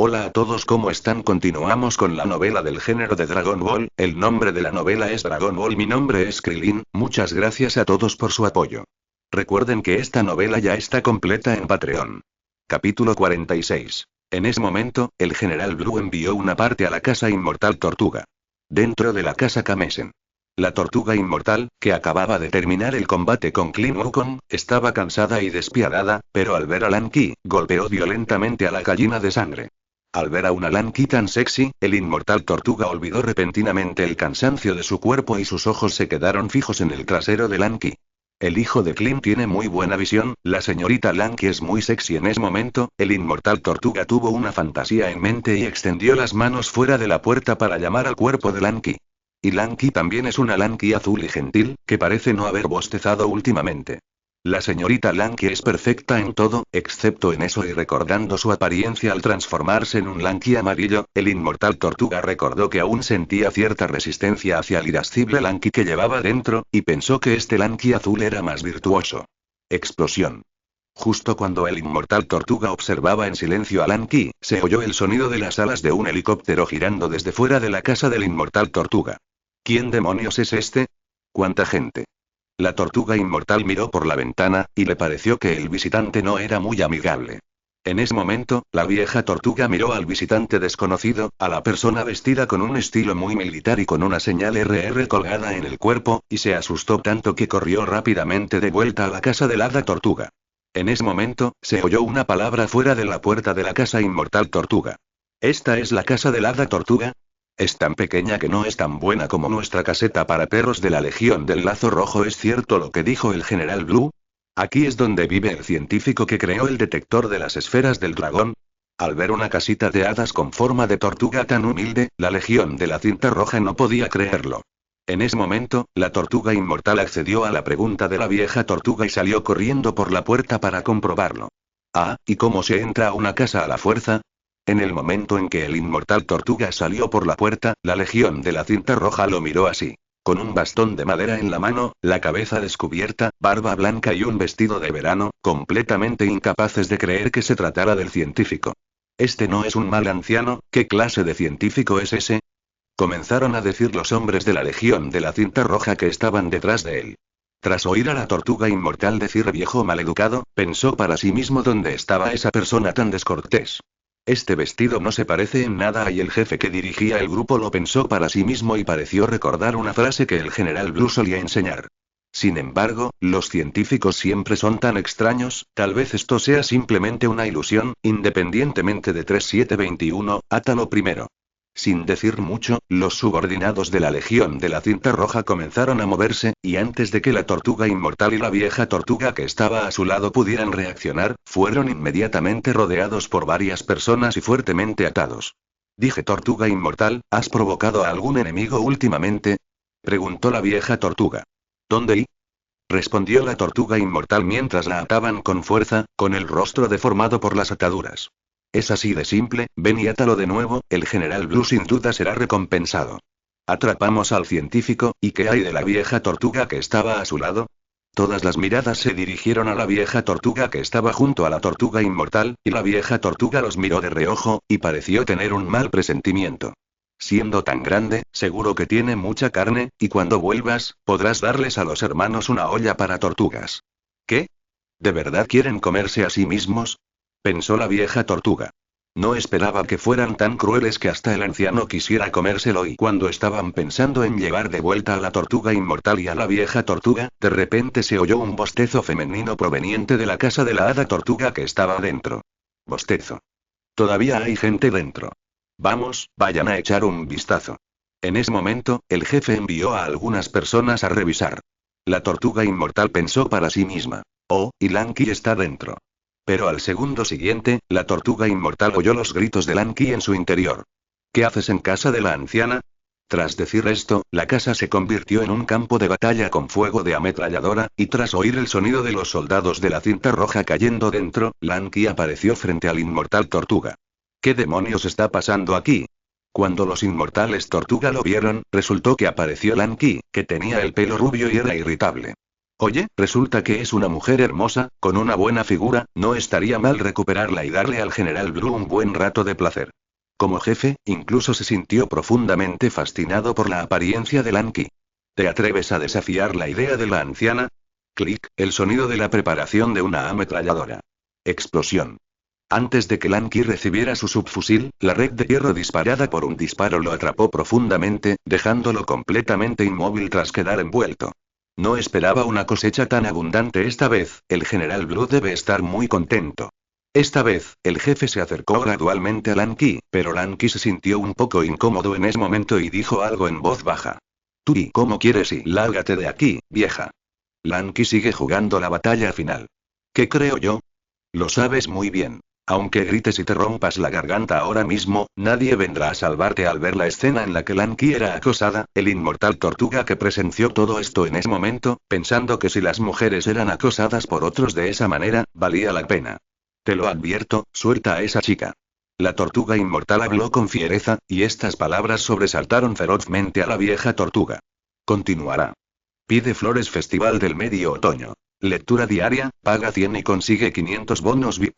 Hola a todos, ¿cómo están? Continuamos con la novela del género de Dragon Ball. El nombre de la novela es Dragon Ball. Mi nombre es Krilin. Muchas gracias a todos por su apoyo. Recuerden que esta novela ya está completa en Patreon. Capítulo 46. En ese momento, el general Blue envió una parte a la casa inmortal Tortuga. Dentro de la casa Kamesen. La tortuga inmortal, que acababa de terminar el combate con Clint Wukong, estaba cansada y despiadada, pero al ver a Lanky, golpeó violentamente a la gallina de sangre. Al ver a una Lanky tan sexy, el inmortal Tortuga olvidó repentinamente el cansancio de su cuerpo y sus ojos se quedaron fijos en el trasero de Lanky. El hijo de Clint tiene muy buena visión, la señorita Lanky es muy sexy. En ese momento, el inmortal Tortuga tuvo una fantasía en mente y extendió las manos fuera de la puerta para llamar al cuerpo de Lanky. Y Lanky también es una Lanky azul y gentil, que parece no haber bostezado últimamente. La señorita Lanky es perfecta en todo, excepto en eso, y recordando su apariencia al transformarse en un Lanky amarillo, el inmortal Tortuga recordó que aún sentía cierta resistencia hacia el irascible Lanky que llevaba dentro, y pensó que este Lanky azul era más virtuoso. Explosión. Justo cuando el inmortal Tortuga observaba en silencio a Lanky, se oyó el sonido de las alas de un helicóptero girando desde fuera de la casa del inmortal Tortuga. ¿Quién demonios es este? ¿Cuánta gente? La tortuga inmortal miró por la ventana, y le pareció que el visitante no era muy amigable. En ese momento, la vieja tortuga miró al visitante desconocido, a la persona vestida con un estilo muy militar y con una señal RR colgada en el cuerpo, y se asustó tanto que corrió rápidamente de vuelta a la casa del hada tortuga. En ese momento, se oyó una palabra fuera de la puerta de la casa inmortal Tortuga. ¿Esta es la casa del hada Tortuga? Es tan pequeña que no es tan buena como nuestra caseta para perros de la Legión del Lazo Rojo. ¿Es cierto lo que dijo el general Blue? ¿Aquí es donde vive el científico que creó el detector de las esferas del dragón? Al ver una casita de hadas con forma de tortuga tan humilde, la Legión de la Cinta Roja no podía creerlo. En ese momento, la tortuga inmortal accedió a la pregunta de la vieja tortuga y salió corriendo por la puerta para comprobarlo. Ah, ¿y cómo se entra a una casa a la fuerza? En el momento en que el inmortal Tortuga salió por la puerta, la Legión de la Cinta Roja lo miró así. Con un bastón de madera en la mano, la cabeza descubierta, barba blanca y un vestido de verano, completamente incapaces de creer que se tratara del científico. Este no es un mal anciano, ¿qué clase de científico es ese? Comenzaron a decir los hombres de la Legión de la Cinta Roja que estaban detrás de él. Tras oír a la tortuga inmortal decir viejo maleducado, pensó para sí mismo dónde estaba esa persona tan descortés. Este vestido no se parece en nada a y el jefe que dirigía el grupo lo pensó para sí mismo y pareció recordar una frase que el general Blue solía enseñar. Sin embargo, los científicos siempre son tan extraños, tal vez esto sea simplemente una ilusión, independientemente de 3721, átalo primero. Sin decir mucho, los subordinados de la Legión de la Cinta Roja comenzaron a moverse, y antes de que la tortuga inmortal y la vieja tortuga que estaba a su lado pudieran reaccionar, fueron inmediatamente rodeados por varias personas y fuertemente atados. Dije: tortuga inmortal, ¿has provocado a algún enemigo últimamente? Preguntó la vieja tortuga. ¿Dónde y? Respondió la tortuga inmortal mientras la ataban con fuerza, con el rostro deformado por las ataduras. Es así de simple, ven y átalo de nuevo, el general Blue sin duda será recompensado. Atrapamos al científico, ¿y qué hay de la vieja tortuga que estaba a su lado? Todas las miradas se dirigieron a la vieja tortuga que estaba junto a la tortuga inmortal, y la vieja tortuga los miró de reojo, y pareció tener un mal presentimiento. Siendo tan grande, seguro que tiene mucha carne, y cuando vuelvas, podrás darles a los hermanos una olla para tortugas. ¿Qué? ¿De verdad quieren comerse a sí mismos? Pensó la vieja tortuga. No esperaba que fueran tan crueles que hasta el anciano quisiera comérselo, y cuando estaban pensando en llevar de vuelta a la tortuga inmortal y a la vieja tortuga, de repente se oyó un bostezo femenino proveniente de la casa de la hada tortuga que estaba dentro. Bostezo. Todavía hay gente dentro. Vamos, vayan a echar un vistazo. En ese momento, el jefe envió a algunas personas a revisar. La tortuga inmortal pensó para sí misma. Oh, y Lanky está dentro. Pero al segundo siguiente, la tortuga inmortal oyó los gritos de Lanky en su interior. ¿Qué haces en casa de la anciana? Tras decir esto, la casa se convirtió en un campo de batalla con fuego de ametralladora, y tras oír el sonido de los soldados de la Cinta Roja cayendo dentro, Lanky apareció frente al inmortal Tortuga. ¿Qué demonios está pasando aquí? Cuando los inmortales Tortuga lo vieron, resultó que apareció Lanky, que tenía el pelo rubio y era irritable. Oye, resulta que es una mujer hermosa, con una buena figura, no estaría mal recuperarla y darle al general Blue un buen rato de placer. Como jefe, incluso se sintió profundamente fascinado por la apariencia de Lanky. ¿Te atreves a desafiar la idea de la anciana? Clic, el sonido de la preparación de una ametralladora. Explosión. Antes de que Lanky recibiera su subfusil, la red de hierro disparada por un disparo lo atrapó profundamente, dejándolo completamente inmóvil tras quedar envuelto. No esperaba una cosecha tan abundante esta vez, el general Blue debe estar muy contento. Esta vez, el jefe se acercó gradualmente a Lanky, pero Lanky se sintió un poco incómodo en ese momento y dijo algo en voz baja. Tú y cómo quieres y lárgate de aquí, vieja. Lanky sigue jugando la batalla final. ¿Qué creo yo? Lo sabes muy bien. Aunque grites y te rompas la garganta ahora mismo, nadie vendrá a salvarte al ver la escena en la que Lanky era acosada, el inmortal tortuga que presenció todo esto en ese momento, pensando que si las mujeres eran acosadas por otros de esa manera, valía la pena. Te lo advierto, suelta a esa chica. La tortuga inmortal habló con fiereza, y estas palabras sobresaltaron ferozmente a la vieja tortuga. Continuará. Pide flores Festival del Medio Otoño. Lectura diaria, paga 100 y consigue 500 bonos VIP.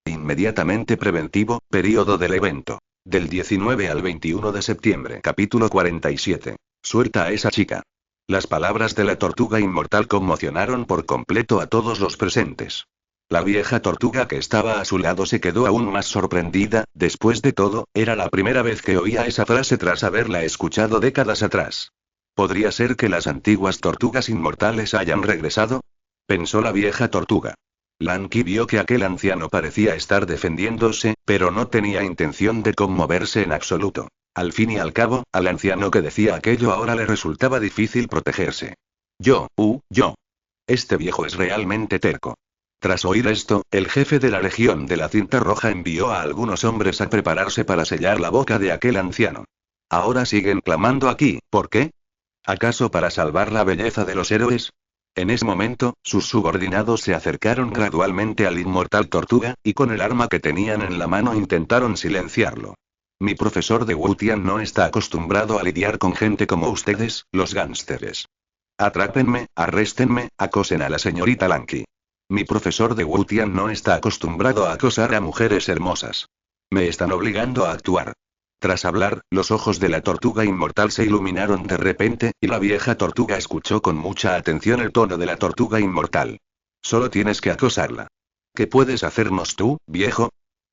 Inmediatamente preventivo, período del evento. Del 19 al 21 de septiembre. Capítulo 47. Suelta a esa chica. Las palabras de la tortuga inmortal conmocionaron por completo a todos los presentes. La vieja tortuga que estaba a su lado se quedó aún más sorprendida, después de todo, era la primera vez que oía esa frase tras haberla escuchado décadas atrás. ¿Podría ser que las antiguas tortugas inmortales hayan regresado? Pensó la vieja tortuga. Lanky vio que aquel anciano parecía estar defendiéndose, pero no tenía intención de conmoverse en absoluto. Al fin y al cabo, al anciano que decía aquello ahora le resultaba difícil protegerse. Yo. Este viejo es realmente terco. Tras oír esto, el jefe de la Legión de la Cinta Roja envió a algunos hombres a prepararse para sellar la boca de aquel anciano. Ahora siguen clamando aquí, ¿por qué? ¿Acaso para salvar la belleza de los héroes? En ese momento, sus subordinados se acercaron gradualmente al inmortal tortuga, y con el arma que tenían en la mano intentaron silenciarlo. Mi profesor de Wutian no está acostumbrado a lidiar con gente como ustedes, los gánsteres. Atrápenme, arréstenme, acosen a la señorita Lanky. Mi profesor de Wutian no está acostumbrado a acosar a mujeres hermosas. Me están obligando a actuar. Tras hablar, los ojos de la tortuga inmortal se iluminaron de repente, y la vieja tortuga escuchó con mucha atención el tono de la tortuga inmortal. Solo tienes que acosarla. ¿Qué puedes hacernos tú, viejo?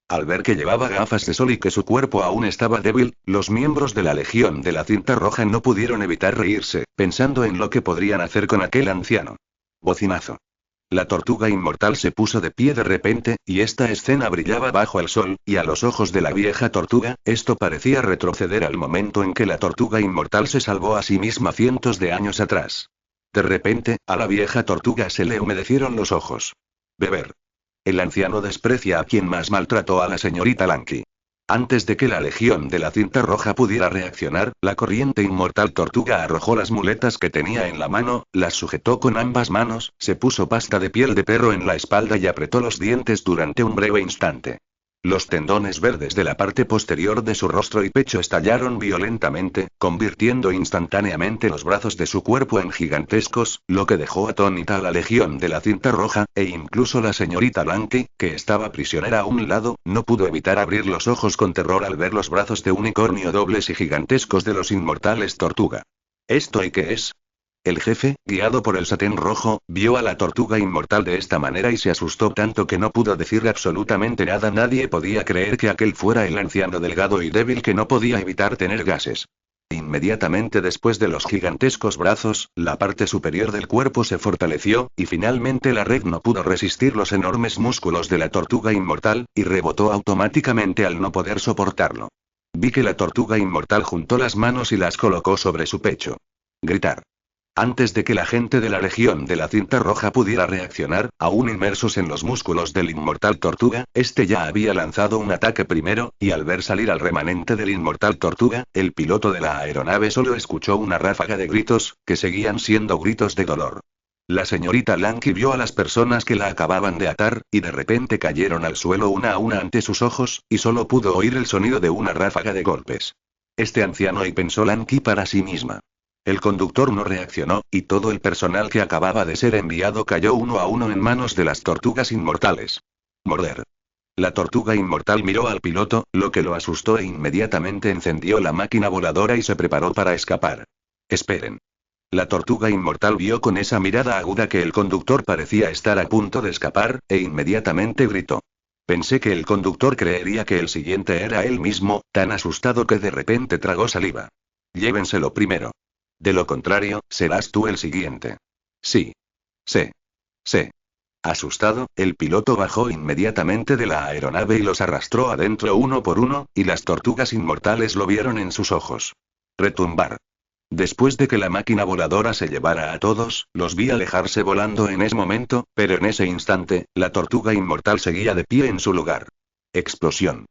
Al ver que llevaba gafas de sol y que su cuerpo aún estaba débil, los miembros de la Legión de la Cinta Roja no pudieron evitar reírse, pensando en lo que podrían hacer con aquel anciano. Bocinazo. La tortuga inmortal se puso de pie de repente, y esta escena brillaba bajo el sol, y a los ojos de la vieja tortuga, esto parecía retroceder al momento en que la tortuga inmortal se salvó a sí misma cientos de años atrás. De repente, a la vieja tortuga se le humedecieron los ojos. Beber. El anciano desprecia a quien más maltrató a la señorita Lanky. Antes de que la Legión de la Cinta Roja pudiera reaccionar, la corriente inmortal tortuga arrojó las muletas que tenía en la mano, las sujetó con ambas manos, se puso pasta de piel de perro en la espalda y apretó los dientes durante un breve instante. Los tendones verdes de la parte posterior de su rostro y pecho estallaron violentamente, convirtiendo instantáneamente los brazos de su cuerpo en gigantescos, lo que dejó atónita a la Legión de la Cinta Roja, e incluso la señorita Lanky, que estaba prisionera a un lado, no pudo evitar abrir los ojos con terror al ver los brazos de unicornio dobles y gigantescos de los inmortales tortuga. ¿Esto y qué es? El jefe, guiado por el satén rojo, vio a la tortuga inmortal de esta manera y se asustó tanto que no pudo decir absolutamente nada. Nadie podía creer que aquel fuera el anciano delgado y débil que no podía evitar tener gases. Inmediatamente después de los gigantescos brazos, la parte superior del cuerpo se fortaleció, y finalmente la red no pudo resistir los enormes músculos de la tortuga inmortal, y rebotó automáticamente al no poder soportarlo. Vi que la tortuga inmortal juntó las manos y las colocó sobre su pecho. Gritar. Antes de que la gente de la Legión de la Cinta Roja pudiera reaccionar, aún inmersos en los músculos del inmortal tortuga, este ya había lanzado un ataque primero, y al ver salir al remanente del inmortal tortuga, el piloto de la aeronave solo escuchó una ráfaga de gritos, que seguían siendo gritos de dolor. La señorita Lanky vio a las personas que la acababan de atar, y de repente cayeron al suelo una a una ante sus ojos, y solo pudo oír el sonido de una ráfaga de golpes. Este anciano, y pensó Lanky para sí misma. El conductor no reaccionó, y todo el personal que acababa de ser enviado cayó uno a uno en manos de las tortugas inmortales. Morder. La tortuga inmortal miró al piloto, lo que lo asustó e inmediatamente encendió la máquina voladora y se preparó para escapar. Esperen. La tortuga inmortal vio con esa mirada aguda que el conductor parecía estar a punto de escapar, e inmediatamente gritó. Pensé que el conductor creería que el siguiente era él mismo, tan asustado que de repente tragó saliva. Llévenselo primero. De lo contrario, serás tú el siguiente. Sí. Sí. Sí. Asustado, el piloto bajó inmediatamente de la aeronave y los arrastró adentro uno por uno, y las tortugas inmortales lo vieron en sus ojos. Retumbar. Después de que la máquina voladora se llevara a todos, los vi alejarse volando en ese momento, pero en ese instante, la tortuga inmortal seguía de pie en su lugar. Explosión.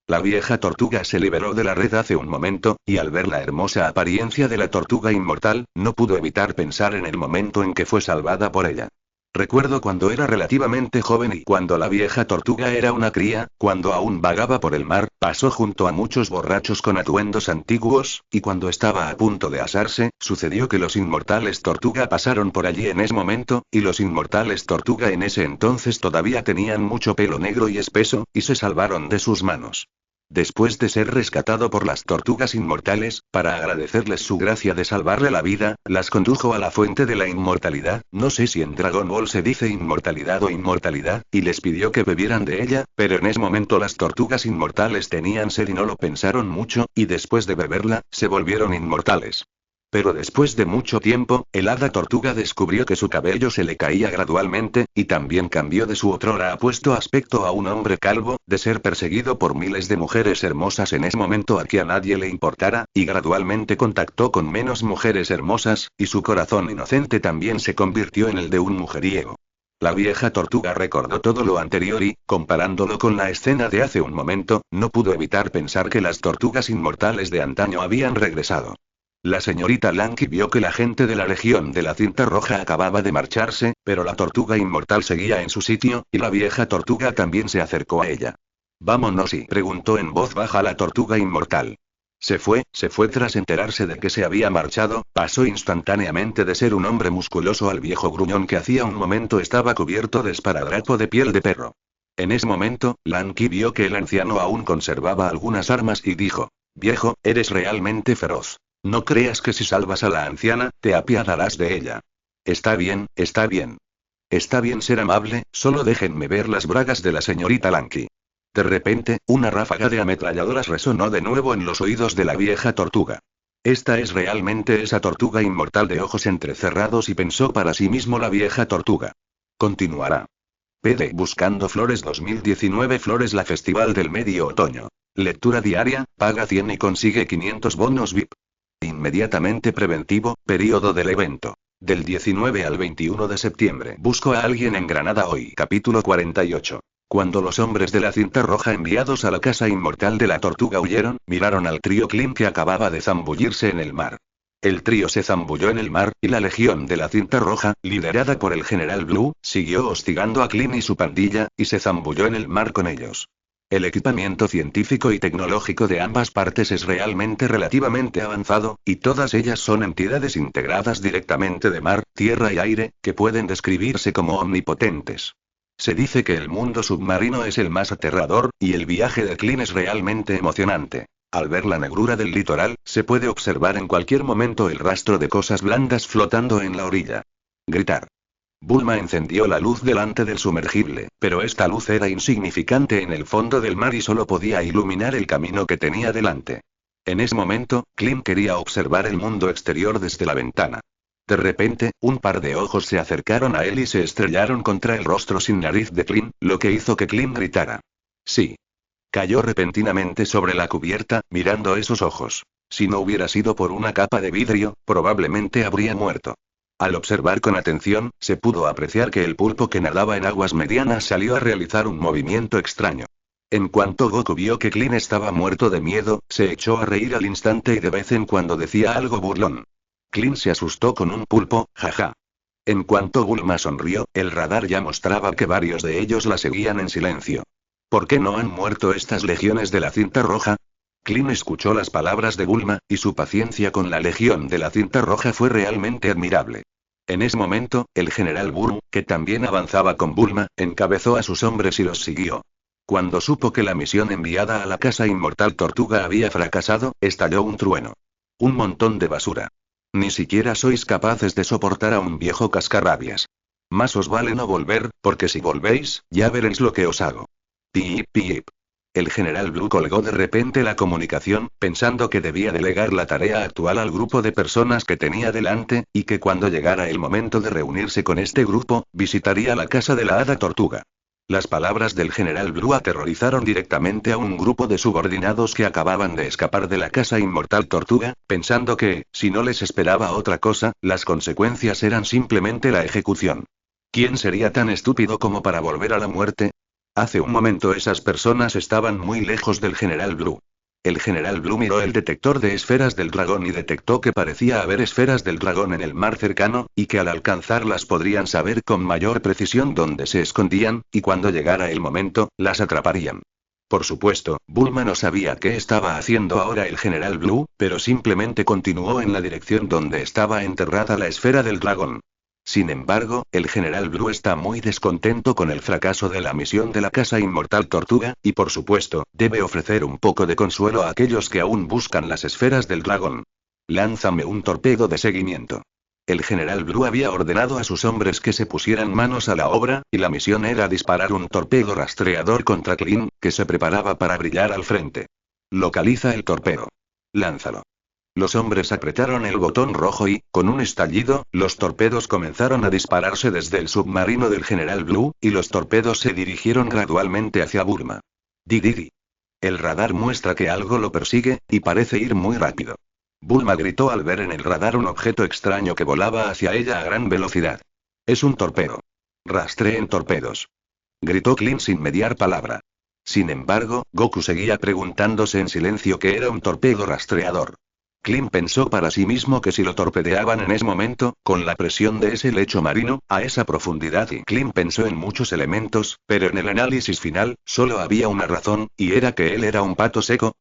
La vieja tortuga se liberó de la red hace un momento, y al ver la hermosa apariencia de la tortuga inmortal, no pudo evitar pensar en el momento en que fue salvada por ella. Recuerdo cuando era relativamente joven y cuando la vieja tortuga era una cría, cuando aún vagaba por el mar, pasó junto a muchos borrachos con atuendos antiguos, y cuando estaba a punto de asarse, sucedió que los inmortales tortuga pasaron por allí en ese momento, y los inmortales tortuga en ese entonces todavía tenían mucho pelo negro y espeso, y se salvaron de sus manos. Después de ser rescatado por las tortugas inmortales, para agradecerles su gracia de salvarle la vida, las condujo a la fuente de la inmortalidad, no sé si en Dragon Ball se dice inmortalidad o inmortalidad, y les pidió que bebieran de ella, pero en ese momento las tortugas inmortales tenían sed y no lo pensaron mucho, y después de beberla, se volvieron inmortales. Pero después de mucho tiempo, el hada tortuga descubrió que su cabello se le caía gradualmente, y también cambió de su otrora apuesto aspecto a un hombre calvo, de ser perseguido por miles de mujeres hermosas en ese momento a que a nadie le importara, y gradualmente contactó con menos mujeres hermosas, y su corazón inocente también se convirtió en el de un mujeriego. La vieja tortuga recordó todo lo anterior y, comparándolo con la escena de hace un momento, no pudo evitar pensar que las tortugas inmortales de antaño habían regresado. La señorita Lanky vio que la gente de la Legión de la Cinta Roja acababa de marcharse, pero la tortuga inmortal seguía en su sitio, y la vieja tortuga también se acercó a ella. «¿Vámonos?» y preguntó en voz baja la tortuga inmortal. Se fue tras enterarse de que se había marchado, pasó instantáneamente de ser un hombre musculoso al viejo gruñón que hacía un momento estaba cubierto de esparadrapo de piel de perro. En ese momento, Lanky vio que el anciano aún conservaba algunas armas y dijo: «Viejo, eres realmente feroz. No creas que si salvas a la anciana, te apiadarás de ella. Está bien, está bien. Está bien ser amable, solo déjenme ver las bragas de la señorita Lanky». De repente, una ráfaga de ametralladoras resonó de nuevo en los oídos de la vieja tortuga. Esta es realmente esa tortuga inmortal de ojos entrecerrados, y pensó para sí mismo la vieja tortuga. Continuará. PD Buscando Flores 2019 Flores la Festival del Medio Otoño. Lectura diaria, paga 100 y consigue 500 bonos VIP. Inmediatamente preventivo, periodo del evento. Del 19 al 21 de septiembre. Busco a alguien en Granada hoy. Capítulo 48. Cuando los hombres de la cinta roja enviados a la casa inmortal de la tortuga huyeron, miraron al trío Klim que acababa de zambullirse en el mar. El trío se zambulló en el mar, y la legión de la cinta roja, liderada por el general Blue, siguió hostigando a Klim y su pandilla, y se zambulló en el mar con ellos. El equipamiento científico y tecnológico de ambas partes es realmente relativamente avanzado, y todas ellas son entidades integradas directamente de mar, tierra y aire, que pueden describirse como omnipotentes. Se dice que el mundo submarino es el más aterrador, y el viaje de Klim es realmente emocionante. Al ver la negrura del litoral, se puede observar en cualquier momento el rastro de cosas blandas flotando en la orilla. Gritar. Bulma encendió la luz delante del sumergible, pero esta luz era insignificante en el fondo del mar y solo podía iluminar el camino que tenía delante. En ese momento, Klim quería observar el mundo exterior desde la ventana. De repente, un par de ojos se acercaron a él y se estrellaron contra el rostro sin nariz de Klim, lo que hizo que Klim gritara. Sí. Cayó repentinamente sobre la cubierta, mirando esos ojos. Si no hubiera sido por una capa de vidrio, probablemente habría muerto. Al observar con atención, se pudo apreciar que el pulpo que nadaba en aguas medianas salió a realizar un movimiento extraño. En cuanto Goku vio que Klim estaba muerto de miedo, se echó a reír al instante y de vez en cuando decía algo burlón. Klim se asustó con un pulpo, jaja. En cuanto Bulma sonrió, el radar ya mostraba que varios de ellos la seguían en silencio. ¿Por qué no han muerto estas legiones de la cinta roja? Clint escuchó las palabras de Bulma, y su paciencia con la Legión de la Cinta Roja fue realmente admirable. En ese momento, el general Burm, que también avanzaba con Bulma, encabezó a sus hombres y los siguió. Cuando supo que la misión enviada a la Casa Inmortal Tortuga había fracasado, estalló un trueno. Un montón de basura. Ni siquiera sois capaces de soportar a un viejo cascarrabias. Más os vale no volver, porque si volvéis, ya veréis lo que os hago. Pip pip. El general Blue colgó de repente la comunicación, pensando que debía delegar la tarea actual al grupo de personas que tenía delante, y que cuando llegara el momento de reunirse con este grupo, visitaría la casa de la Hada Tortuga. Las palabras del general Blue aterrorizaron directamente a un grupo de subordinados que acababan de escapar de la Casa Inmortal Tortuga, pensando que, si no les esperaba otra cosa, las consecuencias eran simplemente la ejecución. ¿Quién sería tan estúpido como para volver a la muerte? Hace un momento esas personas estaban muy lejos del general Blue. El general Blue miró el detector de esferas del dragón y detectó que parecía haber esferas del dragón en el mar cercano, y que al alcanzarlas podrían saber con mayor precisión dónde se escondían, y cuando llegara el momento, las atraparían. Por supuesto, Bulma no sabía qué estaba haciendo ahora el general Blue, pero simplemente continuó en la dirección donde estaba enterrada la esfera del dragón. Sin embargo, el general Blue está muy descontento con el fracaso de la misión de la Casa Inmortal Tortuga, y por supuesto, debe ofrecer un poco de consuelo a aquellos que aún buscan las esferas del dragón. Lánzame un torpedo de seguimiento. El general Blue había ordenado a sus hombres que se pusieran manos a la obra, y la misión era disparar un torpedo rastreador contra Clint, que se preparaba para brillar al frente. Localiza el torpedo. Lánzalo. Los hombres apretaron el botón rojo y, con un estallido, los torpedos comenzaron a dispararse desde el submarino del general Blue, y los torpedos se dirigieron gradualmente hacia Bulma. Di. El radar muestra que algo lo persigue, y parece ir muy rápido. Bulma gritó al ver en el radar un objeto extraño que volaba hacia ella a gran velocidad. Es un torpedo. Rastreen torpedos. Gritó Clint sin mediar palabra. Sin embargo, Goku seguía preguntándose en silencio qué era un torpedo rastreador. Clint pensó para sí mismo que si lo torpedeaban en ese momento, con la presión de ese lecho marino, a esa profundidad, y Clint pensó en muchos elementos, pero en el análisis final, solo había una razón, y era que él era un pato seco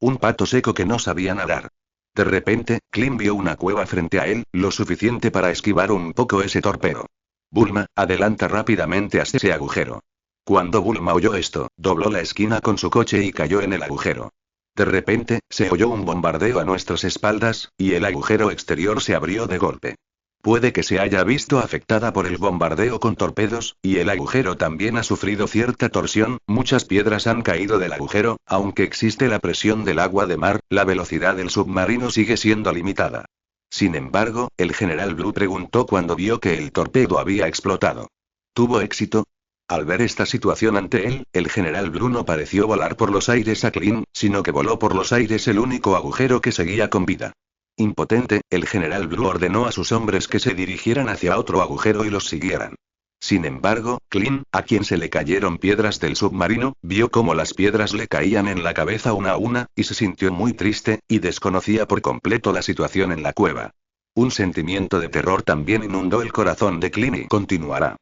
que no sabía nadar. De repente, Clint vio una cueva frente a él, lo suficiente para esquivar un poco ese torpedo. Bulma, adelanta rápidamente hacia ese agujero. Cuando Bulma oyó esto, dobló la esquina con su coche y cayó en el agujero. De repente, se oyó un bombardeo a nuestras espaldas, y el agujero exterior se abrió de golpe. Puede que se haya visto afectada por el bombardeo con torpedos, y el agujero también ha sufrido cierta torsión, muchas piedras han caído del agujero, aunque existe la presión del agua de mar, la velocidad del submarino sigue siendo limitada. Sin embargo, el general Blue preguntó cuando vio que el torpedo había explotado. ¿Tuvo éxito? Al ver esta situación ante él, el general Blue no pareció volar por los aires a Clint, sino que voló por los aires el único agujero que seguía con vida. Impotente, el general Blue ordenó a sus hombres que se dirigieran hacia otro agujero y los siguieran. Sin embargo, Clint, a quien se le cayeron piedras del submarino, vio cómo las piedras le caían en la cabeza una a una, y se sintió muy triste, y desconocía por completo la situación en la cueva. Un sentimiento de terror también inundó el corazón de Clint y continuará.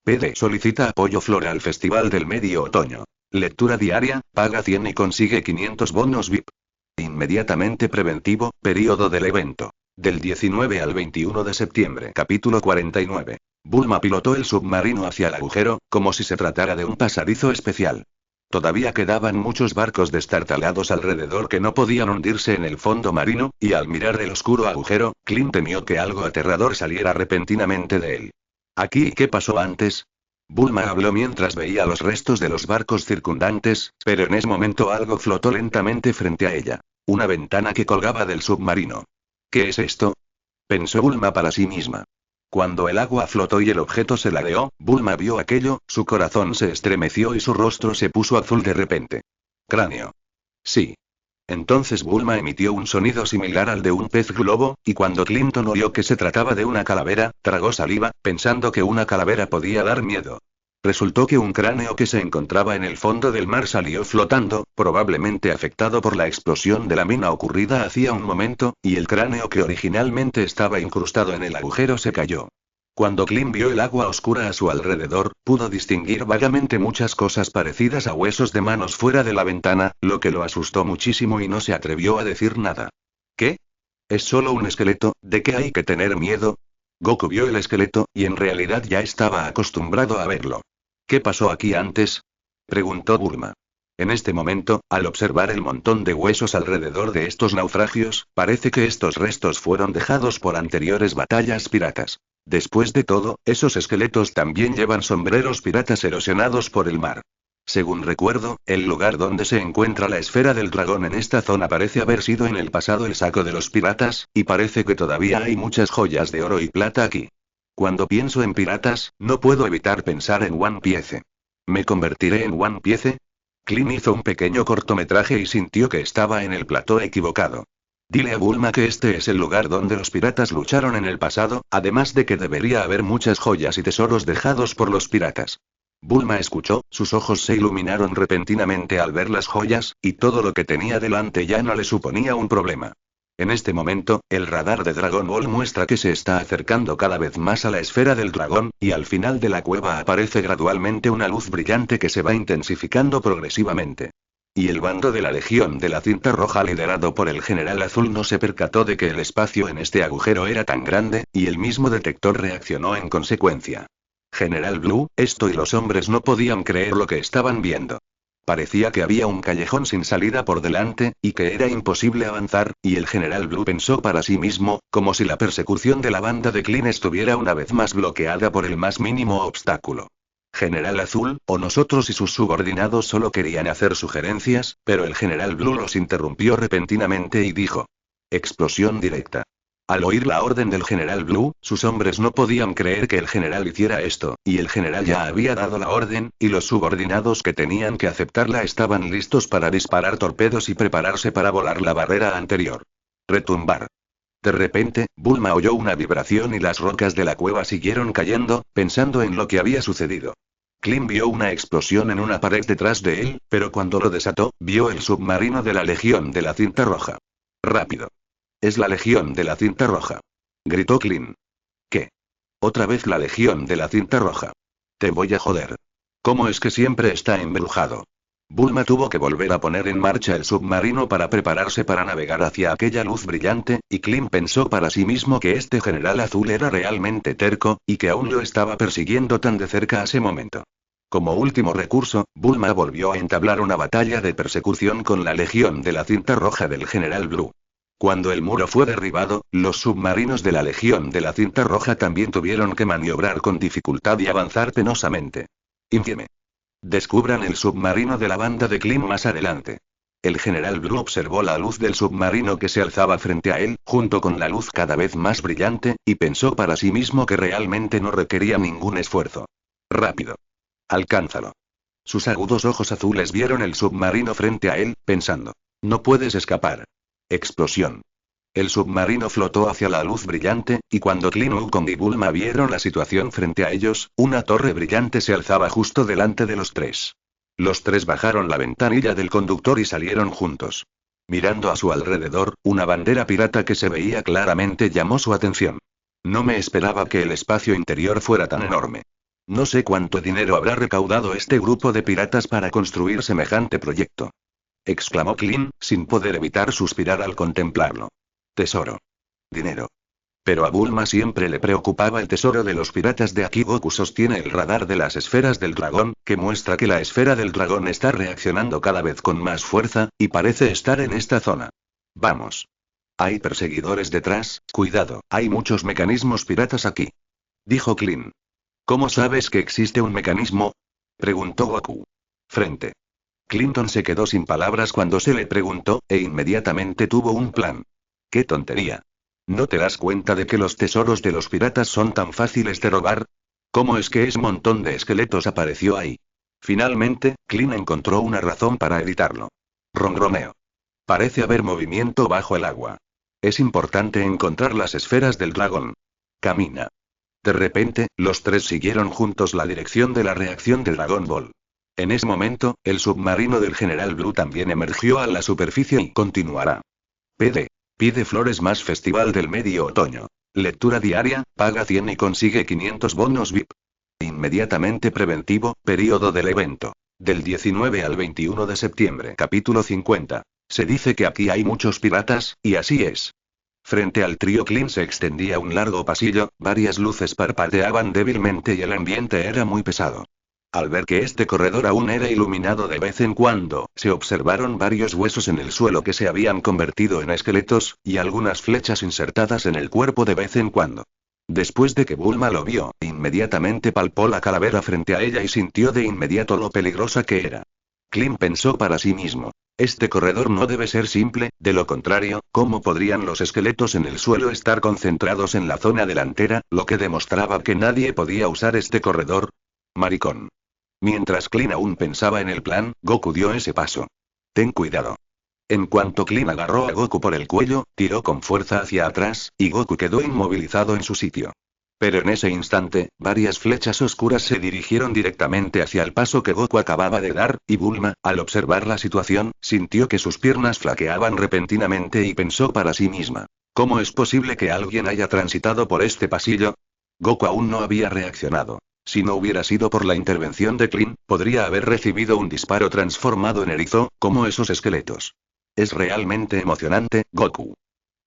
PD solicita apoyo Flora al Festival del Medio Otoño. Lectura diaria, paga 100 y consigue 500 bonos VIP. Inmediatamente preventivo, periodo del evento. Del 19 al 21 de septiembre. Capítulo 49. Bulma pilotó el submarino hacia el agujero, como si se tratara de un pasadizo especial. Todavía quedaban muchos barcos destartalados alrededor que no podían hundirse en el fondo marino, y al mirar el oscuro agujero, Clint temió que algo aterrador saliera repentinamente de él. ¿Aquí qué pasó antes? Bulma habló mientras veía los restos de los barcos circundantes, pero en ese momento algo flotó lentamente frente a ella. Una ventana que colgaba del submarino. ¿Qué es esto? Pensó Bulma para sí misma. Cuando el agua flotó y el objeto se ladeó, Bulma vio aquello, su corazón se estremeció y su rostro se puso azul de repente. Cráneo. Sí. Entonces Bulma emitió un sonido similar al de un pez globo, y cuando Clinton oyó que se trataba de una calavera, tragó saliva, pensando que una calavera podía dar miedo. Resultó que un cráneo que se encontraba en el fondo del mar salió flotando, probablemente afectado por la explosión de la mina ocurrida hacía un momento, y el cráneo que originalmente estaba incrustado en el agujero se cayó. Cuando Clint vio el agua oscura a su alrededor, pudo distinguir vagamente muchas cosas parecidas a huesos de manos fuera de la ventana, lo que lo asustó muchísimo y no se atrevió a decir nada. ¿Qué? Es solo un esqueleto, ¿de qué hay que tener miedo? Goku vio el esqueleto, y en realidad ya estaba acostumbrado a verlo. ¿Qué pasó aquí antes? Preguntó Bulma. En este momento, al observar el montón de huesos alrededor de estos naufragios, parece que estos restos fueron dejados por anteriores batallas piratas. Después de todo, esos esqueletos también llevan sombreros piratas erosionados por el mar. Según recuerdo, el lugar donde se encuentra la esfera del dragón en esta zona parece haber sido en el pasado el saco de los piratas, y parece que todavía hay muchas joyas de oro y plata aquí. Cuando pienso en piratas, no puedo evitar pensar en One Piece. ¿Me convertiré en One Piece? Clint hizo un pequeño cortometraje y sintió que estaba en el plató equivocado. Dile a Bulma que este es el lugar donde los piratas lucharon en el pasado, además de que debería haber muchas joyas y tesoros dejados por los piratas. Bulma escuchó, sus ojos se iluminaron repentinamente al ver las joyas, y todo lo que tenía delante ya no le suponía un problema. En este momento, el radar de Dragon Ball muestra que se está acercando cada vez más a la esfera del dragón, y al final de la cueva aparece gradualmente una luz brillante que se va intensificando progresivamente. Y el bando de la Legión de la Cinta Roja liderado por el General Azul no se percató de que el espacio en este agujero era tan grande, y el mismo detector reaccionó en consecuencia. General Blue, esto y los hombres no podían creer lo que estaban viendo. Parecía que había un callejón sin salida por delante, y que era imposible avanzar, y el General Blue pensó para sí mismo, como si la persecución de la banda de Clint estuviera una vez más bloqueada por el más mínimo obstáculo. General Azul, o nosotros y sus subordinados solo querían hacer sugerencias, pero el General Blue los interrumpió repentinamente y dijo. Explosión directa. Al oír la orden del General Blue, sus hombres no podían creer que el general hiciera esto, y el general ya había dado la orden, y los subordinados que tenían que aceptarla estaban listos para disparar torpedos y prepararse para volar la barrera anterior. Retumbar. De repente, Bulma oyó una vibración y las rocas de la cueva siguieron cayendo, pensando en lo que había sucedido. Clint vio una explosión en una pared detrás de él, pero cuando lo desató, vio el submarino de la Legión de la Cinta Roja. Rápido. Es la Legión de la Cinta Roja. Gritó Clint. ¿Qué? Otra vez la Legión de la Cinta Roja. Te voy a joder. ¿Cómo es que siempre está embrujado? Bulma tuvo que volver a poner en marcha el submarino para prepararse para navegar hacia aquella luz brillante, y Clint pensó para sí mismo que este general azul era realmente terco, y que aún lo estaba persiguiendo tan de cerca a ese momento. Como último recurso, Bulma volvió a entablar una batalla de persecución con la Legión de la Cinta Roja del General Blue. Cuando el muro fue derribado, los submarinos de la Legión de la Cinta Roja también tuvieron que maniobrar con dificultad y avanzar penosamente. Infieme. Descubran el submarino de la banda de Clint más adelante. El General Blue observó la luz del submarino que se alzaba frente a él, junto con la luz cada vez más brillante, y pensó para sí mismo que realmente no requería ningún esfuerzo. Rápido. Alcánzalo. Sus agudos ojos azules vieron el submarino frente a él, pensando. No puedes escapar. Explosión. El submarino flotó hacia la luz brillante, y cuando Clint, Wukong y Bulma vieron la situación frente a ellos, una torre brillante se alzaba justo delante de los tres. Los tres bajaron la ventanilla del conductor y salieron juntos. Mirando a su alrededor, una bandera pirata que se veía claramente llamó su atención. No me esperaba que el espacio interior fuera tan enorme. No sé cuánto dinero habrá recaudado este grupo de piratas para construir semejante proyecto. Exclamó Clint, sin poder evitar suspirar al contemplarlo. Tesoro. Dinero. Pero a Bulma siempre le preocupaba el tesoro de los piratas de aquí. Goku sostiene el radar de las esferas del dragón, que muestra que la esfera del dragón está reaccionando cada vez con más fuerza, y parece estar en esta zona. Vamos. Hay perseguidores detrás, cuidado, hay muchos mecanismos piratas aquí. Dijo Clint. ¿Cómo sabes que existe un mecanismo? Preguntó Goku. Frente. Clinton se quedó sin palabras cuando se le preguntó, e inmediatamente tuvo un plan. ¡Qué tontería! ¿No te das cuenta de que los tesoros de los piratas son tan fáciles de robar? ¿Cómo es que ese montón de esqueletos apareció ahí? Finalmente, Clint encontró una razón para evitarlo. Ronroneo. Parece haber movimiento bajo el agua. Es importante encontrar las esferas del dragón. Camina. De repente, los tres siguieron juntos la dirección de la reacción de Dragon Ball. En ese momento, el submarino del General Blue también emergió a la superficie y continuará. Pide flores más festival del medio otoño. Lectura diaria, paga 100 y consigue 500 bonos VIP. Inmediatamente preventivo, periodo del evento. Del 19 al 21 de septiembre. Capítulo 50. Se dice que aquí hay muchos piratas, y así es. Frente al trío Clean se extendía un largo pasillo, varias luces parpadeaban débilmente y el ambiente era muy pesado. Al ver que este corredor aún era iluminado de vez en cuando, se observaron varios huesos en el suelo que se habían convertido en esqueletos, y algunas flechas insertadas en el cuerpo de vez en cuando. Después de que Bulma lo vio, inmediatamente palpó la calavera frente a ella y sintió de inmediato lo peligrosa que era. Clint pensó para sí mismo. Este corredor no debe ser simple, de lo contrario, ¿cómo podrían los esqueletos en el suelo estar concentrados en la zona delantera, lo que demostraba que nadie podía usar este corredor? Maricón. Mientras Clint aún pensaba en el plan, Goku dio ese paso. Ten cuidado. En cuanto Clint agarró a Goku por el cuello, tiró con fuerza hacia atrás, y Goku quedó inmovilizado en su sitio. Pero en ese instante, varias flechas oscuras se dirigieron directamente hacia el paso que Goku acababa de dar, y Bulma, al observar la situación, sintió que sus piernas flaqueaban repentinamente y pensó para sí misma. ¿Cómo es posible que alguien haya transitado por este pasillo? Goku aún no había reaccionado. Si no hubiera sido por la intervención de Clint, podría haber recibido un disparo transformado en erizo, como esos esqueletos. Es realmente emocionante, Goku.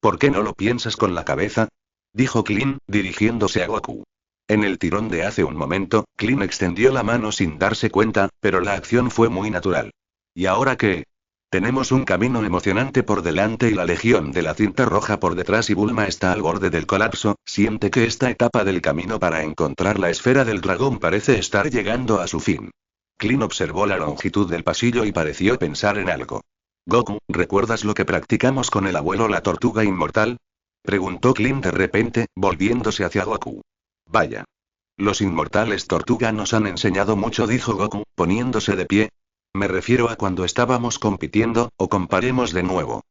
¿Por qué no lo piensas con la cabeza? Dijo Clint, dirigiéndose a Goku. En el tirón de hace un momento, Clint extendió la mano sin darse cuenta, pero la acción fue muy natural. ¿Y ahora qué? Tenemos un camino emocionante por delante y la Legión de la Cinta Roja por detrás y Bulma está al borde del colapso, siente que esta etapa del camino para encontrar la esfera del dragón parece estar llegando a su fin. Clint observó la longitud del pasillo y pareció pensar en algo. Goku, ¿recuerdas lo que practicamos con el abuelo la tortuga inmortal? Preguntó Clint de repente, volviéndose hacia Goku. Vaya. Los inmortales tortuga nos han enseñado mucho, dijo Goku, poniéndose de pie. Me refiero a cuando estábamos compitiendo, o comparemos de nuevo.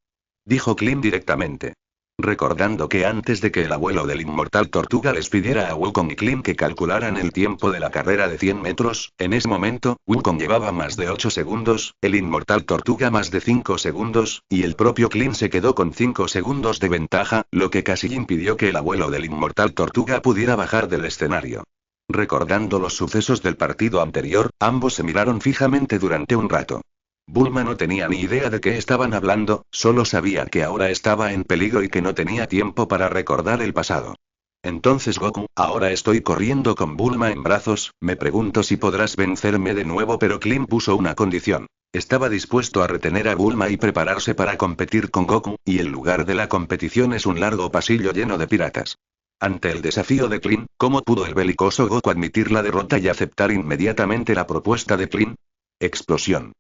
Dijo Clint directamente. Recordando que antes de que el abuelo del inmortal tortuga les pidiera a Wukong y Clint que calcularan el tiempo de la carrera de 100 metros, en ese momento, Wukong llevaba más de 8 segundos, el inmortal tortuga más de 5 segundos, y el propio Clint se quedó con 5 segundos de ventaja, lo que casi impidió que el abuelo del inmortal tortuga pudiera bajar del escenario. Recordando los sucesos del partido anterior, ambos se miraron fijamente durante un rato. Bulma no tenía ni idea de qué estaban hablando, solo sabía que ahora estaba en peligro y que no tenía tiempo para recordar el pasado. Entonces Goku, ahora estoy corriendo con Bulma en brazos, me pregunto si podrás vencerme de nuevo, pero Clint puso una condición. Estaba dispuesto a retener a Bulma y prepararse para competir con Goku, y el lugar de la competición es un largo pasillo lleno de piratas. Ante el desafío de Clint, ¿cómo pudo el belicoso Goku admitir la derrota y aceptar inmediatamente la propuesta de Clint? Explosión.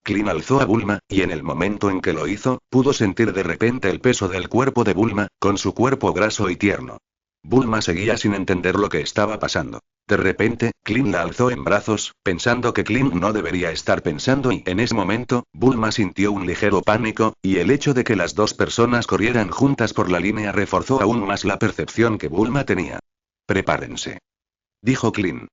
Clint alzó a Bulma, y en el momento en que lo hizo, pudo sentir de repente el peso del cuerpo de Bulma, con su cuerpo graso y tierno. Bulma seguía sin entender lo que estaba pasando. De repente, Clint la alzó en brazos, pensando que Clint no debería estar pensando y en ese momento, Bulma sintió un ligero pánico, y el hecho de que las dos personas corrieran juntas por la línea reforzó aún más la percepción que Bulma tenía. Prepárense. Dijo Clint.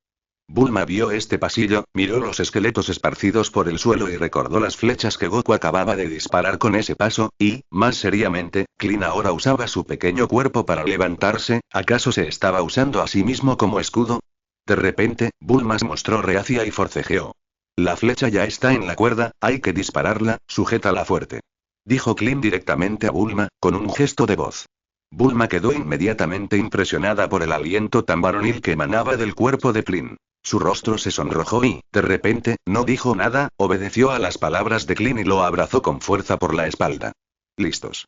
Bulma vio este pasillo, miró los esqueletos esparcidos por el suelo y recordó las flechas que Goku acababa de disparar con ese paso, y, más seriamente, Clint ahora usaba su pequeño cuerpo para levantarse, ¿acaso se estaba usando a sí mismo como escudo? De repente, Bulma se mostró reacia y forcejeó. La flecha ya está en la cuerda, hay que dispararla, sujétala fuerte. Dijo Clint directamente a Bulma, con un gesto de voz. Bulma quedó inmediatamente impresionada por el aliento tan varonil que emanaba del cuerpo de Clint. Su rostro se sonrojó y, de repente, no dijo nada, obedeció a las palabras de Clint y lo abrazó con fuerza por la espalda. Listos.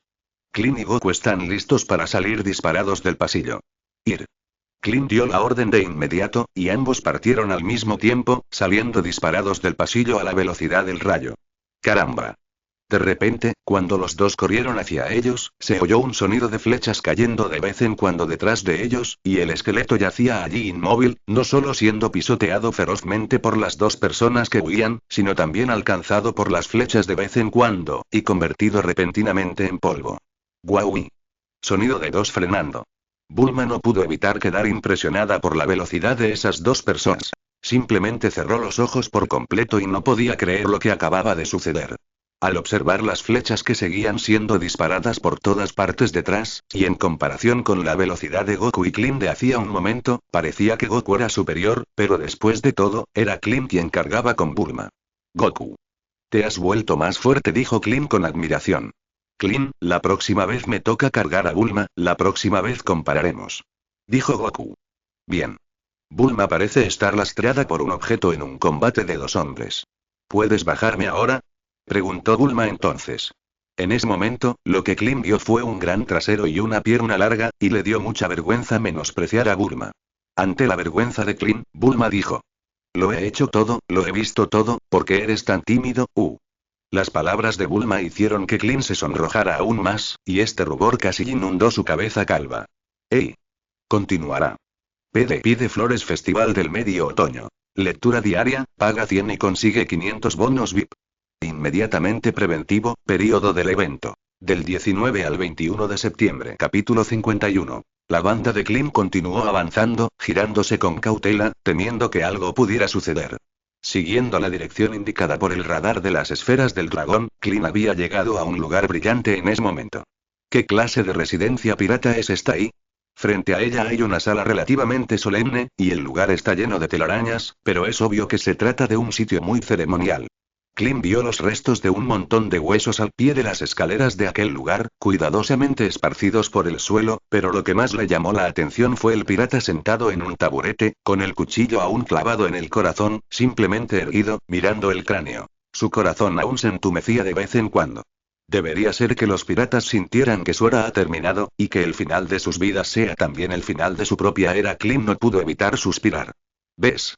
Clint y Goku están listos para salir disparados del pasillo. Ir. Clint dio la orden de inmediato, y ambos partieron al mismo tiempo, saliendo disparados del pasillo a la velocidad del rayo. ¡Caramba! De repente, cuando los dos corrieron hacia ellos, se oyó un sonido de flechas cayendo de vez en cuando detrás de ellos, y el esqueleto yacía allí inmóvil, no solo siendo pisoteado ferozmente por las dos personas que huían, sino también alcanzado por las flechas de vez en cuando, y convertido repentinamente en polvo. ¡Guau! Sonido de dos frenando. Bulma no pudo evitar quedar impresionada por la velocidad de esas dos personas. Simplemente cerró los ojos por completo y no podía creer lo que acababa de suceder. Al observar las flechas que seguían siendo disparadas por todas partes detrás, y en comparación con la velocidad de Goku y Klin de hacía un momento, parecía que Goku era superior, pero después de todo, era Klin quien cargaba con Bulma. Goku. Te has vuelto más fuerte, dijo Klin con admiración. Klin, la próxima vez me toca cargar a Bulma, la próxima vez compararemos. Dijo Goku. Bien. Bulma parece estar lastrada por un objeto en un combate de dos hombres. ¿Puedes bajarme ahora? Preguntó Bulma entonces. En ese momento, lo que Klin vio fue un gran trasero y una pierna larga, y le dio mucha vergüenza menospreciar a Bulma. Ante la vergüenza de Klin, Bulma dijo. Lo he hecho todo, lo he visto todo, ¿por qué eres tan tímido? Las palabras de Bulma hicieron que Klin se sonrojara aún más, y este rubor casi inundó su cabeza calva. ¡Ey! Continuará. Pide Flores Festival del Medio Otoño. Lectura diaria, paga 100 y consigue 500 bonos VIP. Inmediatamente preventivo, período del evento. Del 19 al 21 de septiembre. Capítulo 51. La banda de Klin continuó avanzando, girándose con cautela, temiendo que algo pudiera suceder. Siguiendo la dirección indicada por el radar de las esferas del dragón, Klin había llegado a un lugar brillante en ese momento. ¿Qué clase de residencia pirata es esta ahí? Frente a ella hay una sala relativamente solemne, y el lugar está lleno de telarañas, pero es obvio que se trata de un sitio muy ceremonial. Klin vio los restos de un montón de huesos al pie de las escaleras de aquel lugar, cuidadosamente esparcidos por el suelo, pero lo que más le llamó la atención fue el pirata sentado en un taburete, con el cuchillo aún clavado en el corazón, simplemente erguido, mirando el cráneo. Su corazón aún se entumecía de vez en cuando. Debería ser que los piratas sintieran que su era ha terminado, y que el final de sus vidas sea también el final de su propia era. Klin no pudo evitar suspirar. ¿Ves?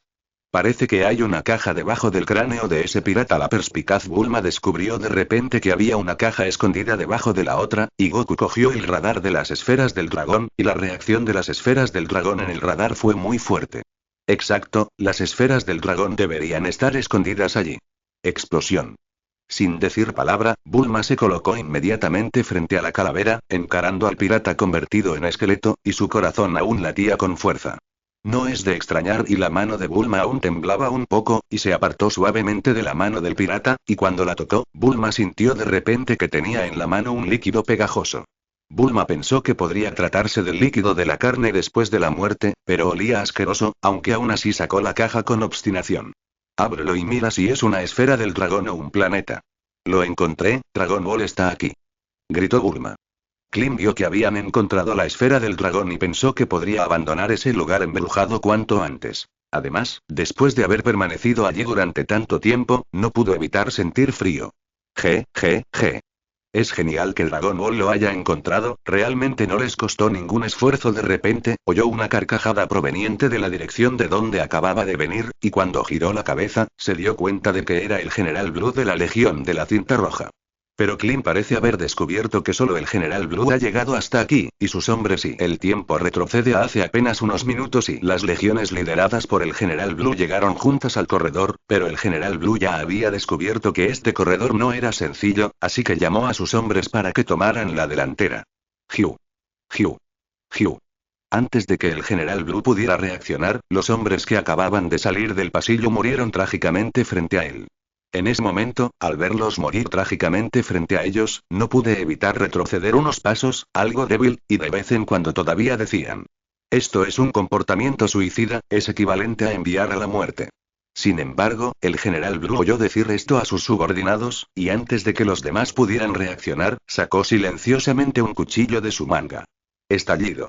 Parece que hay una caja debajo del cráneo de ese pirata. La perspicaz Bulma descubrió de repente que había una caja escondida debajo de la otra, y Goku cogió el radar de las esferas del dragón, y la reacción de las esferas del dragón en el radar fue muy fuerte. Exacto, las esferas del dragón deberían estar escondidas allí. Explosión. Sin decir palabra, Bulma se colocó inmediatamente frente a la calavera, encarando al pirata convertido en esqueleto, y su corazón aún latía con fuerza. No es de extrañar, y la mano de Bulma aún temblaba un poco, y se apartó suavemente de la mano del pirata, y cuando la tocó, Bulma sintió de repente que tenía en la mano un líquido pegajoso. Bulma pensó que podría tratarse del líquido de la carne después de la muerte, pero olía asqueroso, aunque aún así sacó la caja con obstinación. Ábrelo y mira si es una esfera del dragón o un planeta. Lo encontré, Dragon Ball está aquí. Gritó Bulma. Klin vio que habían encontrado la esfera del dragón y pensó que podría abandonar ese lugar embrujado cuanto antes. Además, después de haber permanecido allí durante tanto tiempo, no pudo evitar sentir frío. Je. Es genial que Dragon Ball lo haya encontrado, realmente no les costó ningún esfuerzo. De repente, oyó una carcajada proveniente de la dirección de donde acababa de venir, y cuando giró la cabeza, se dio cuenta de que era el General Blue de la Legión de la Cinta Roja. Pero Klin parece haber descubierto que solo el General Blue ha llegado hasta aquí, y sus hombres y el tiempo retrocede a hace apenas unos minutos y las legiones lideradas por el General Blue llegaron juntas al corredor, pero el General Blue ya había descubierto que este corredor no era sencillo, así que llamó a sus hombres para que tomaran la delantera. Hugh. Antes de que el General Blue pudiera reaccionar, los hombres que acababan de salir del pasillo murieron trágicamente frente a él. En ese momento, al verlos morir trágicamente frente a ellos, no pude evitar retroceder unos pasos, algo débil, y de vez en cuando todavía decían. Esto es un comportamiento suicida, es equivalente a enviar a la muerte. Sin embargo, el General Blue oyó decir esto a sus subordinados, y antes de que los demás pudieran reaccionar, sacó silenciosamente un cuchillo de su manga. Estallido.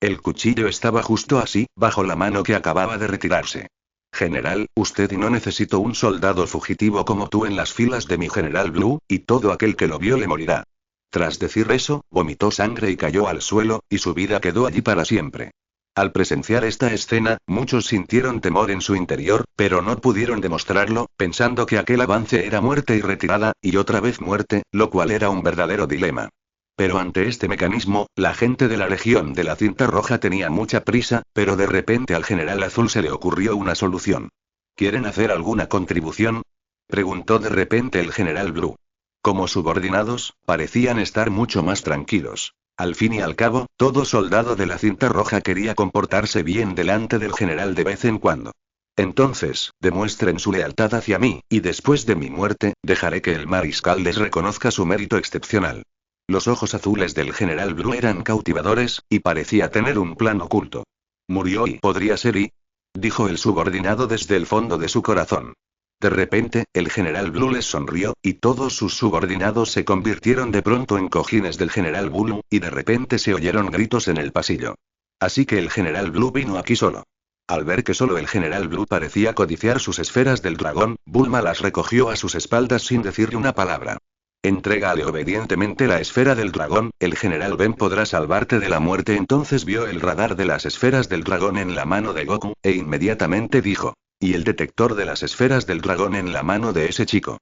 El cuchillo estaba justo así, bajo la mano que acababa de retirarse. General, usted y no necesito un soldado fugitivo como tú en las filas de mi General Blue, y todo aquel que lo vio le morirá. Tras decir eso, vomitó sangre y cayó al suelo, y su vida quedó allí para siempre. Al presenciar esta escena, muchos sintieron temor en su interior, pero no pudieron demostrarlo, pensando que aquel avance era muerte y retirada, y otra vez muerte, lo cual era un verdadero dilema. Pero ante este mecanismo, la gente de la Legión de la Cinta Roja tenía mucha prisa, pero de repente al General Azul se le ocurrió una solución. ¿Quieren hacer alguna contribución? Preguntó de repente el General Blue. Como subordinados, parecían estar mucho más tranquilos. Al fin y al cabo, todo soldado de la Cinta Roja quería comportarse bien delante del general de vez en cuando. Entonces, demuestren su lealtad hacia mí, y después de mi muerte, dejaré que el mariscal les reconozca su mérito excepcional. Los ojos azules del general Blue eran cautivadores, y parecía tener un plan oculto. Murió y podría ser y... dijo el subordinado desde el fondo de su corazón. De repente, el general Blue les sonrió, y todos sus subordinados se convirtieron de pronto en cojines del general Blue, y de repente se oyeron gritos en el pasillo. Así que el general Blue vino aquí solo. Al ver que solo el general Blue parecía codiciar sus esferas del dragón, Bulma las recogió a sus espaldas sin decirle una palabra. Entrégale obedientemente la esfera del dragón, el general Ben podrá salvarte de la muerte. Entonces vio el radar de las esferas del dragón en la mano de Goku, e inmediatamente dijo. Y el detector de las esferas del dragón en la mano de ese chico.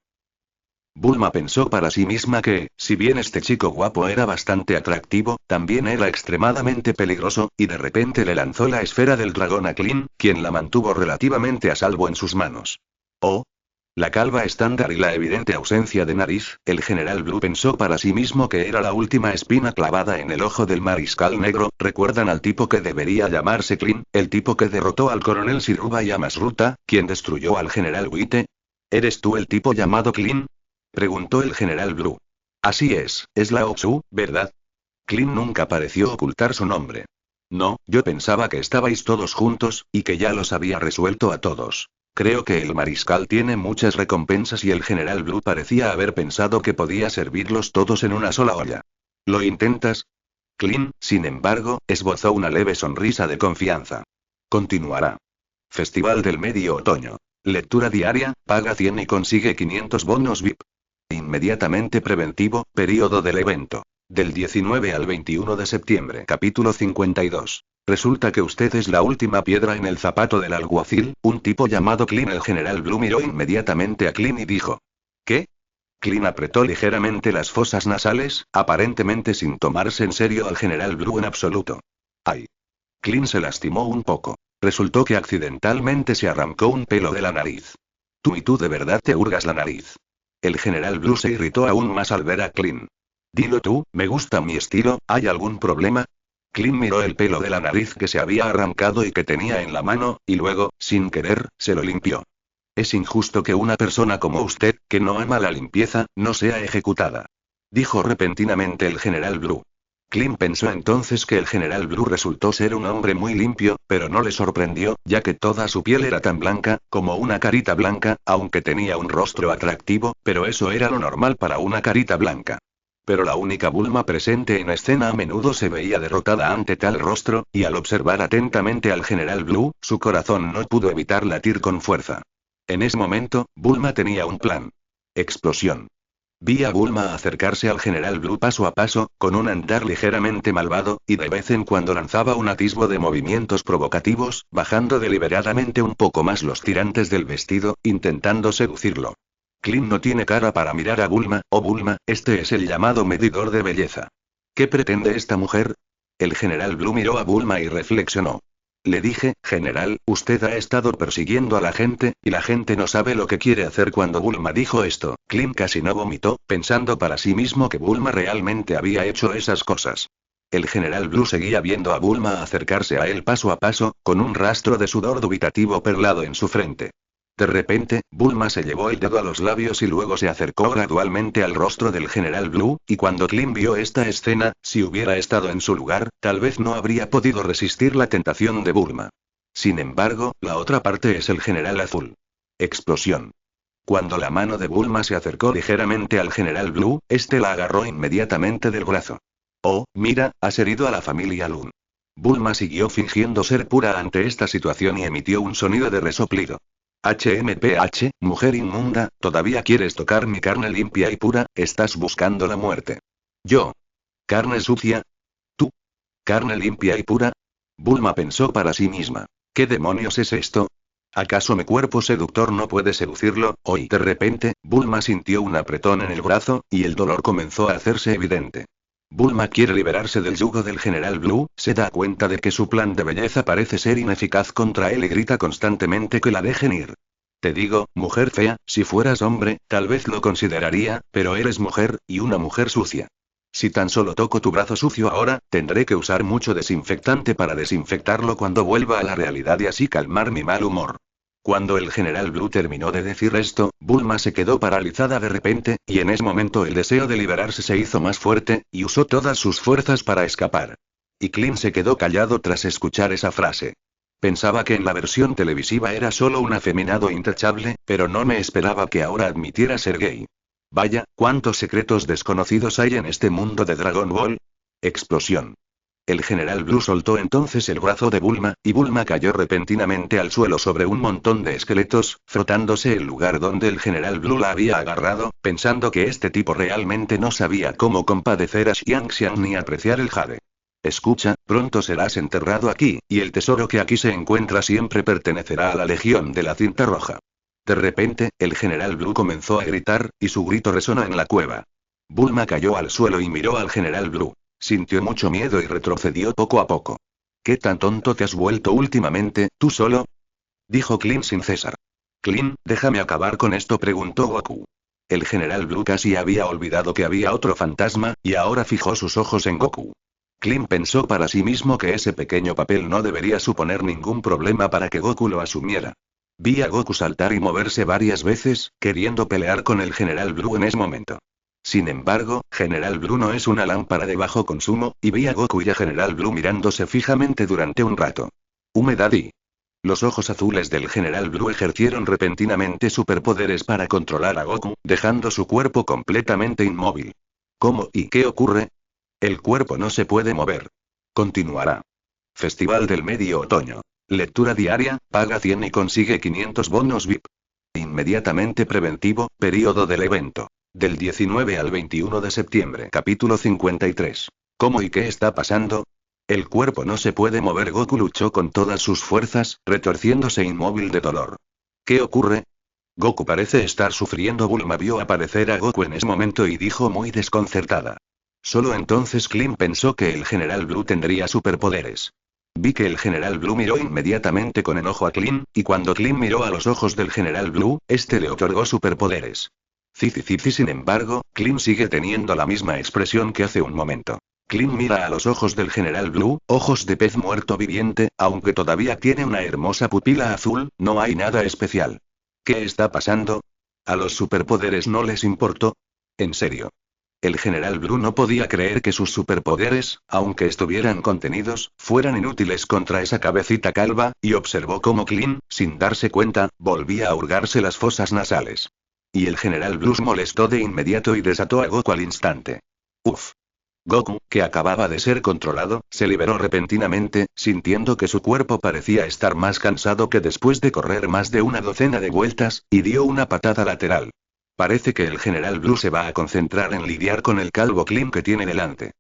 Bulma pensó para sí misma que, si bien este chico guapo era bastante atractivo, también era extremadamente peligroso, y de repente le lanzó la esfera del dragón a Klin, quien la mantuvo relativamente a salvo en sus manos. Oh. La calva estándar y la evidente ausencia de nariz, el general Blue pensó para sí mismo que era la última espina clavada en el ojo del mariscal negro. ¿Recuerdan al tipo que debería llamarse Klin, el tipo que derrotó al coronel Shiruba Yamasruta, quien destruyó al general White? ¿Eres tú el tipo llamado Klin? Preguntó el general Blue. Así es Lao Tzu, ¿verdad? Klin nunca pareció ocultar su nombre. No, yo pensaba que estabais todos juntos, y que ya los había resuelto a todos. Creo que el mariscal tiene muchas recompensas y el general Blue parecía haber pensado que podía servirlos todos en una sola olla. ¿Lo intentas? Klin, sin embargo, esbozó una leve sonrisa de confianza. Continuará. Festival del Medio Otoño. Lectura diaria, paga 100 y consigue 500 bonos VIP. Inmediatamente preventivo, período del evento. Del 19 al 21 de septiembre. Capítulo 52. Resulta que usted es la última piedra en el zapato del alguacil, un tipo llamado Klin. El general Blue miró inmediatamente a Klin y dijo. ¿Qué? Klin apretó ligeramente las fosas nasales, aparentemente sin tomarse en serio al general Blue en absoluto. ¡Ay! Klin se lastimó un poco. Resultó que accidentalmente se arrancó un pelo de la nariz. Tú de verdad te hurgas la nariz. El general Blue se irritó aún más al ver a Klin. Dilo tú, me gusta mi estilo, ¿hay algún problema? Klin miró el pelo de la nariz que se había arrancado y que tenía en la mano, y luego, sin querer, se lo limpió. Es injusto que una persona como usted, que no ama la limpieza, no sea ejecutada. Dijo repentinamente el general Blue. Klin pensó entonces que el general Blue resultó ser un hombre muy limpio, pero no le sorprendió, ya que toda su piel era tan blanca, como una carita blanca, aunque tenía un rostro atractivo, pero eso era lo normal para una carita blanca. Pero la única Bulma presente en escena a menudo se veía derrotada ante tal rostro, y al observar atentamente al general Blue, su corazón no pudo evitar latir con fuerza. En ese momento, Bulma tenía un plan. Explosión. Vi a Bulma acercarse al general Blue paso a paso, con un andar ligeramente malvado, y de vez en cuando lanzaba un atisbo de movimientos provocativos, bajando deliberadamente un poco más los tirantes del vestido, intentando seducirlo. Klin no tiene cara para mirar a Bulma. Oh Bulma, este es el llamado medidor de belleza. ¿Qué pretende esta mujer? El general Blue miró a Bulma y reflexionó. Le dije, general, usted ha estado persiguiendo a la gente, y la gente no sabe lo que quiere hacer. Cuando Bulma dijo esto, Klin casi no vomitó, pensando para sí mismo que Bulma realmente había hecho esas cosas. El general Blue seguía viendo a Bulma acercarse a él paso a paso, con un rastro de sudor dubitativo perlado en su frente. De repente, Bulma se llevó el dedo a los labios y luego se acercó gradualmente al rostro del general Blue, y cuando Klin vio esta escena, si hubiera estado en su lugar, tal vez no habría podido resistir la tentación de Bulma. Sin embargo, la otra parte es el general azul. Explosión. Cuando la mano de Bulma se acercó ligeramente al general Blue, este la agarró inmediatamente del brazo. Oh, mira, has herido a la familia Lun. Bulma siguió fingiendo ser pura ante esta situación y emitió un sonido de resoplido. HMPH, mujer inmunda, ¿todavía quieres tocar mi carne limpia y pura? Estás buscando la muerte. Yo. ¿Carne sucia? ¿Tú? ¿Carne limpia y pura? Bulma pensó para sí misma. ¿Qué demonios es esto? ¿Acaso mi cuerpo seductor no puede seducirlo? Y de repente, Bulma sintió un apretón en el brazo, y el dolor comenzó a hacerse evidente. Bulma quiere liberarse del yugo del general Blue, se da cuenta de que su plan de belleza parece ser ineficaz contra él y grita constantemente que la dejen ir. Te digo, mujer fea, si fueras hombre, tal vez lo consideraría, pero eres mujer, y una mujer sucia. Si tan solo toco tu brazo sucio ahora, tendré que usar mucho desinfectante para desinfectarlo cuando vuelva a la realidad y así calmar mi mal humor. Cuando el general Blue terminó de decir esto, Bulma se quedó paralizada de repente, y en ese momento el deseo de liberarse se hizo más fuerte, y usó todas sus fuerzas para escapar. Y Clint se quedó callado tras escuchar esa frase. Pensaba que en la versión televisiva era solo un afeminado intachable, pero no me esperaba que ahora admitiera ser gay. Vaya, cuántos secretos desconocidos hay en este mundo de Dragon Ball. Explosión. El general Blue soltó entonces el brazo de Bulma, y Bulma cayó repentinamente al suelo sobre un montón de esqueletos, frotándose el lugar donde el general Blue la había agarrado, pensando que este tipo realmente no sabía cómo compadecer a Xianxian ni apreciar el jade. Escucha, pronto serás enterrado aquí, y el tesoro que aquí se encuentra siempre pertenecerá a la Legión de la Cinta Roja. De repente, el general Blue comenzó a gritar, y su grito resonó en la cueva. Bulma cayó al suelo y miró al general Blue. Sintió mucho miedo y retrocedió poco a poco. ¿Qué tan tonto te has vuelto últimamente, tú solo? Dijo Clint sin cesar. Clint, déjame acabar con esto, preguntó Goku. El general Blue casi había olvidado que había otro fantasma, y ahora fijó sus ojos en Goku. Clint pensó para sí mismo que ese pequeño papel no debería suponer ningún problema para que Goku lo asumiera. Vi a Goku saltar y moverse varias veces, queriendo pelear con el general Blue en ese momento. Sin embargo, General Blue no es una lámpara de bajo consumo, y vi a Goku y a General Blue mirándose fijamente durante un rato. Humedad y... Los ojos azules del General Blue ejercieron repentinamente superpoderes para controlar a Goku, dejando su cuerpo completamente inmóvil. ¿Cómo y qué ocurre? El cuerpo no se puede mover. Continuará. Festival del Medio Otoño. Lectura diaria, paga 100 y consigue 500 bonos VIP. Inmediatamente preventivo, período del evento. Del 19 al 21 de septiembre. Capítulo 53. ¿Cómo y qué está pasando? El cuerpo no se puede mover. Goku luchó con todas sus fuerzas, retorciéndose inmóvil de dolor. ¿Qué ocurre? Goku parece estar sufriendo. Bulma vio aparecer a Goku en ese momento y dijo muy desconcertada. Solo entonces Clint pensó que el General Blue tendría superpoderes. Vi que el General Blue miró inmediatamente con enojo a Clint, y cuando Clint miró a los ojos del General Blue, este le otorgó superpoderes. Sin embargo, Clint sigue teniendo la misma expresión que hace un momento. Clint mira a los ojos del General Blue, ojos de pez muerto viviente, aunque todavía tiene una hermosa pupila azul, no hay nada especial. ¿Qué está pasando? ¿A los superpoderes no les importó? ¿En serio? El General Blue no podía creer que sus superpoderes, aunque estuvieran contenidos, fueran inútiles contra esa cabecita calva, y observó cómo Clint, sin darse cuenta, volvía a hurgarse las fosas nasales. Y el General Blue se molestó de inmediato y desató a Goku al instante. Uf. Goku, que acababa de ser controlado, se liberó repentinamente, sintiendo que su cuerpo parecía estar más cansado que después de correr más de una docena de vueltas, y dio una patada lateral. Parece que el General Blue se va a concentrar en lidiar con el calvo Clint que tiene delante.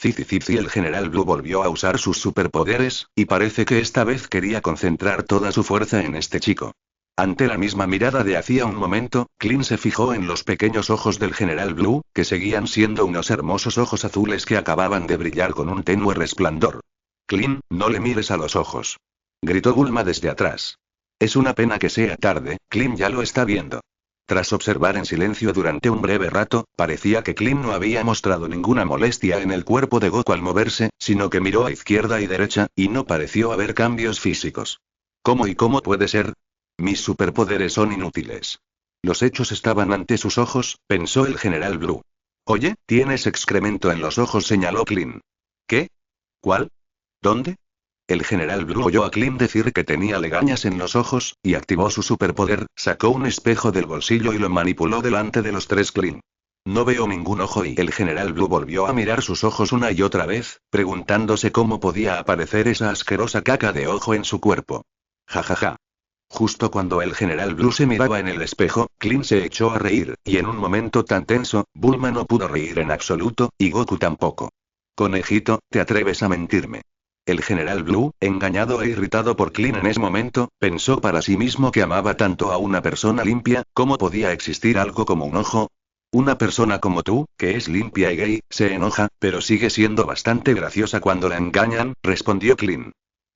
El General Blue volvió a usar sus superpoderes, y parece que esta vez quería concentrar toda su fuerza en este chico. Ante la misma mirada de hacía un momento, Clint se fijó en los pequeños ojos del General Blue, que seguían siendo unos hermosos ojos azules que acababan de brillar con un tenue resplandor. Clint, no le mires a los ojos. Gritó Bulma desde atrás. Es una pena que sea tarde, Clint ya lo está viendo. Tras observar en silencio durante un breve rato, parecía que Clint no había mostrado ninguna molestia en el cuerpo de Goku al moverse, sino que miró a izquierda y derecha, y no pareció haber cambios físicos. ¿Cómo y cómo puede ser? Mis superpoderes son inútiles. Los hechos estaban ante sus ojos, pensó el General Blue. Oye, tienes excremento en los ojos, señaló Clint. ¿Qué? ¿Cuál? ¿Dónde? El General Blue oyó a Clint decir que tenía legañas en los ojos, y activó su superpoder, sacó un espejo del bolsillo y lo manipuló delante de los tres Clint. No veo ningún ojo y el General Blue volvió a mirar sus ojos una y otra vez, preguntándose cómo podía aparecer esa asquerosa caca de ojo en su cuerpo. Ja. Justo cuando el General Blue se miraba en el espejo, Clint se echó a reír, y en un momento tan tenso, Bulma no pudo reír en absoluto, y Goku tampoco. Conejito, ¿te atreves a mentirme? El General Blue, engañado e irritado por Clint en ese momento, pensó para sí mismo que amaba tanto a una persona limpia, ¿cómo podía existir algo como un ojo? Una persona como tú, que es limpia y gay, se enoja, pero sigue siendo bastante graciosa cuando la engañan, respondió Clint.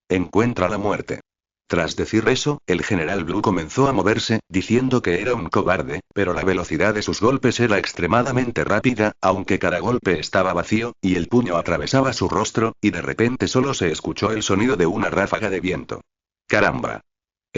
Encuentra la muerte. Tras decir eso, el General Blue comenzó a moverse, diciendo que era un cobarde, pero la velocidad de sus golpes era extremadamente rápida, aunque cada golpe estaba vacío, y el puño atravesaba su rostro, y de repente solo se escuchó el sonido de una ráfaga de viento. ¡Caramba!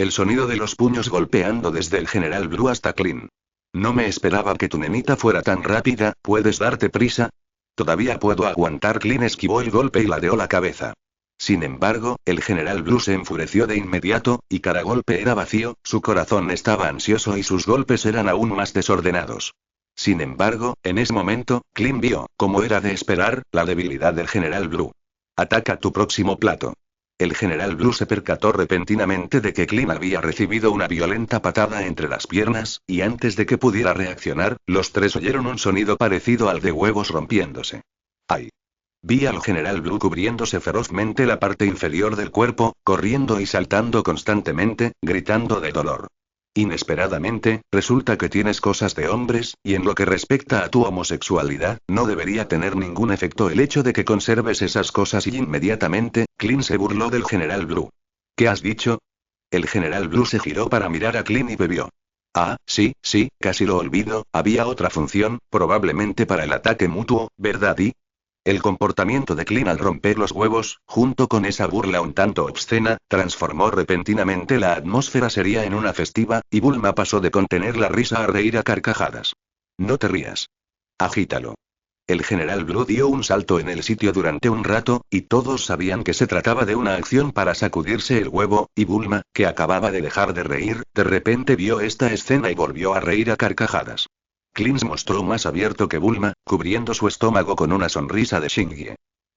El sonido de los puños golpeando desde el General Blue hasta Clint. No me esperaba que tu nenita fuera tan rápida, ¿puedes darte prisa? Todavía puedo aguantar. Clint esquivó el golpe y ladeó la cabeza. Sin embargo, el General Blue se enfureció de inmediato, y cada golpe era vacío, su corazón estaba ansioso y sus golpes eran aún más desordenados. Sin embargo, en ese momento, Clint vio, como era de esperar, la debilidad del General Blue. Ataca tu próximo plato. El General Blue se percató repentinamente de que Clint había recibido una violenta patada entre las piernas, y antes de que pudiera reaccionar, los tres oyeron un sonido parecido al de huevos rompiéndose. ¡Ay! Vi al General Blue cubriéndose ferozmente la parte inferior del cuerpo, corriendo y saltando constantemente, gritando de dolor. Inesperadamente, resulta que tienes cosas de hombres, y en lo que respecta a tu homosexualidad, no debería tener ningún efecto el hecho de que conserves esas cosas. Y inmediatamente, Clint se burló del General Blue. ¿Qué has dicho? El General Blue se giró para mirar a Clint y bebió. Ah, sí, casi lo olvido, había otra función, probablemente para el ataque mutuo, ¿verdad? Y el comportamiento de Clint al romper los huevos, junto con esa burla un tanto obscena, transformó repentinamente la atmósfera seria en una festiva, y Bulma pasó de contener la risa a reír a carcajadas. No te rías. Agítalo. El General Blue dio un salto en el sitio durante un rato, y todos sabían que se trataba de una acción para sacudirse el huevo, y Bulma, que acababa de dejar de reír, de repente vio esta escena y volvió a reír a carcajadas. Clint mostró más abierto que Bulma, cubriendo su estómago con una sonrisa de Shinji.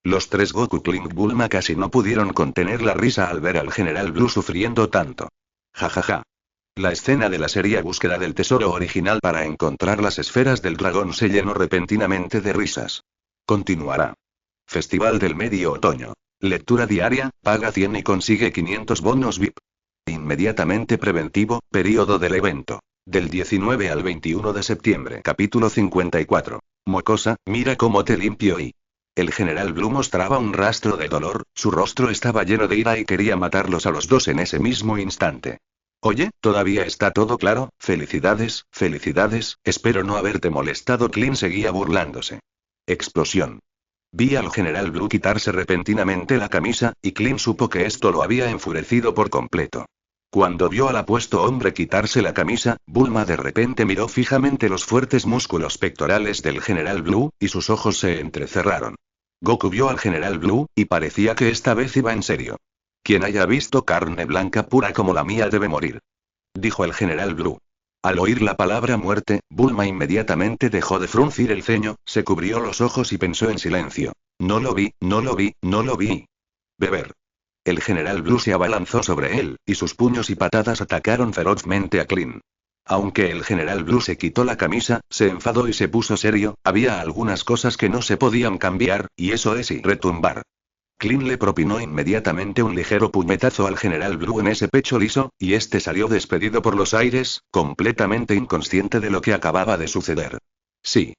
Los tres Goku, Clint y Bulma casi no pudieron contener la risa al ver al General Blue sufriendo tanto. Jajaja. La escena de la serie búsqueda del tesoro original para encontrar las esferas del dragón se llenó repentinamente de risas. Continuará. Festival del Medio Otoño. Lectura diaria, paga 100 y consigue 500 bonos VIP. Inmediatamente preventivo, periodo del evento. Del 19 al 21 de septiembre. Capítulo 54. Mocosa, mira cómo te limpio y... El General Blue mostraba un rastro de dolor, su rostro estaba lleno de ira y quería matarlos a los dos en ese mismo instante. Oye, ¿todavía está todo claro? Felicidades, espero no haberte molestado. Clint seguía burlándose. Explosión. Vi al General Blue quitarse repentinamente la camisa, y Clint supo que esto lo había enfurecido por completo. Cuando vio al apuesto hombre quitarse la camisa, Bulma de repente miró fijamente los fuertes músculos pectorales del General Blue, y sus ojos se entrecerraron. Goku vio al General Blue, y parecía que esta vez iba en serio. Quien haya visto carne blanca pura como la mía debe morir, dijo el General Blue. Al oír la palabra muerte, Bulma inmediatamente dejó de fruncir el ceño, se cubrió los ojos y pensó en silencio. No lo vi. Beber. El General Blue se abalanzó sobre él, y sus puños y patadas atacaron ferozmente a Clint. Aunque el General Blue se quitó la camisa, se enfadó y se puso serio, había algunas cosas que no se podían cambiar, y eso es y retumbar. Clint le propinó inmediatamente un ligero puñetazo al General Blue en ese pecho liso, y este salió despedido por los aires, completamente inconsciente de lo que acababa de suceder. Sí.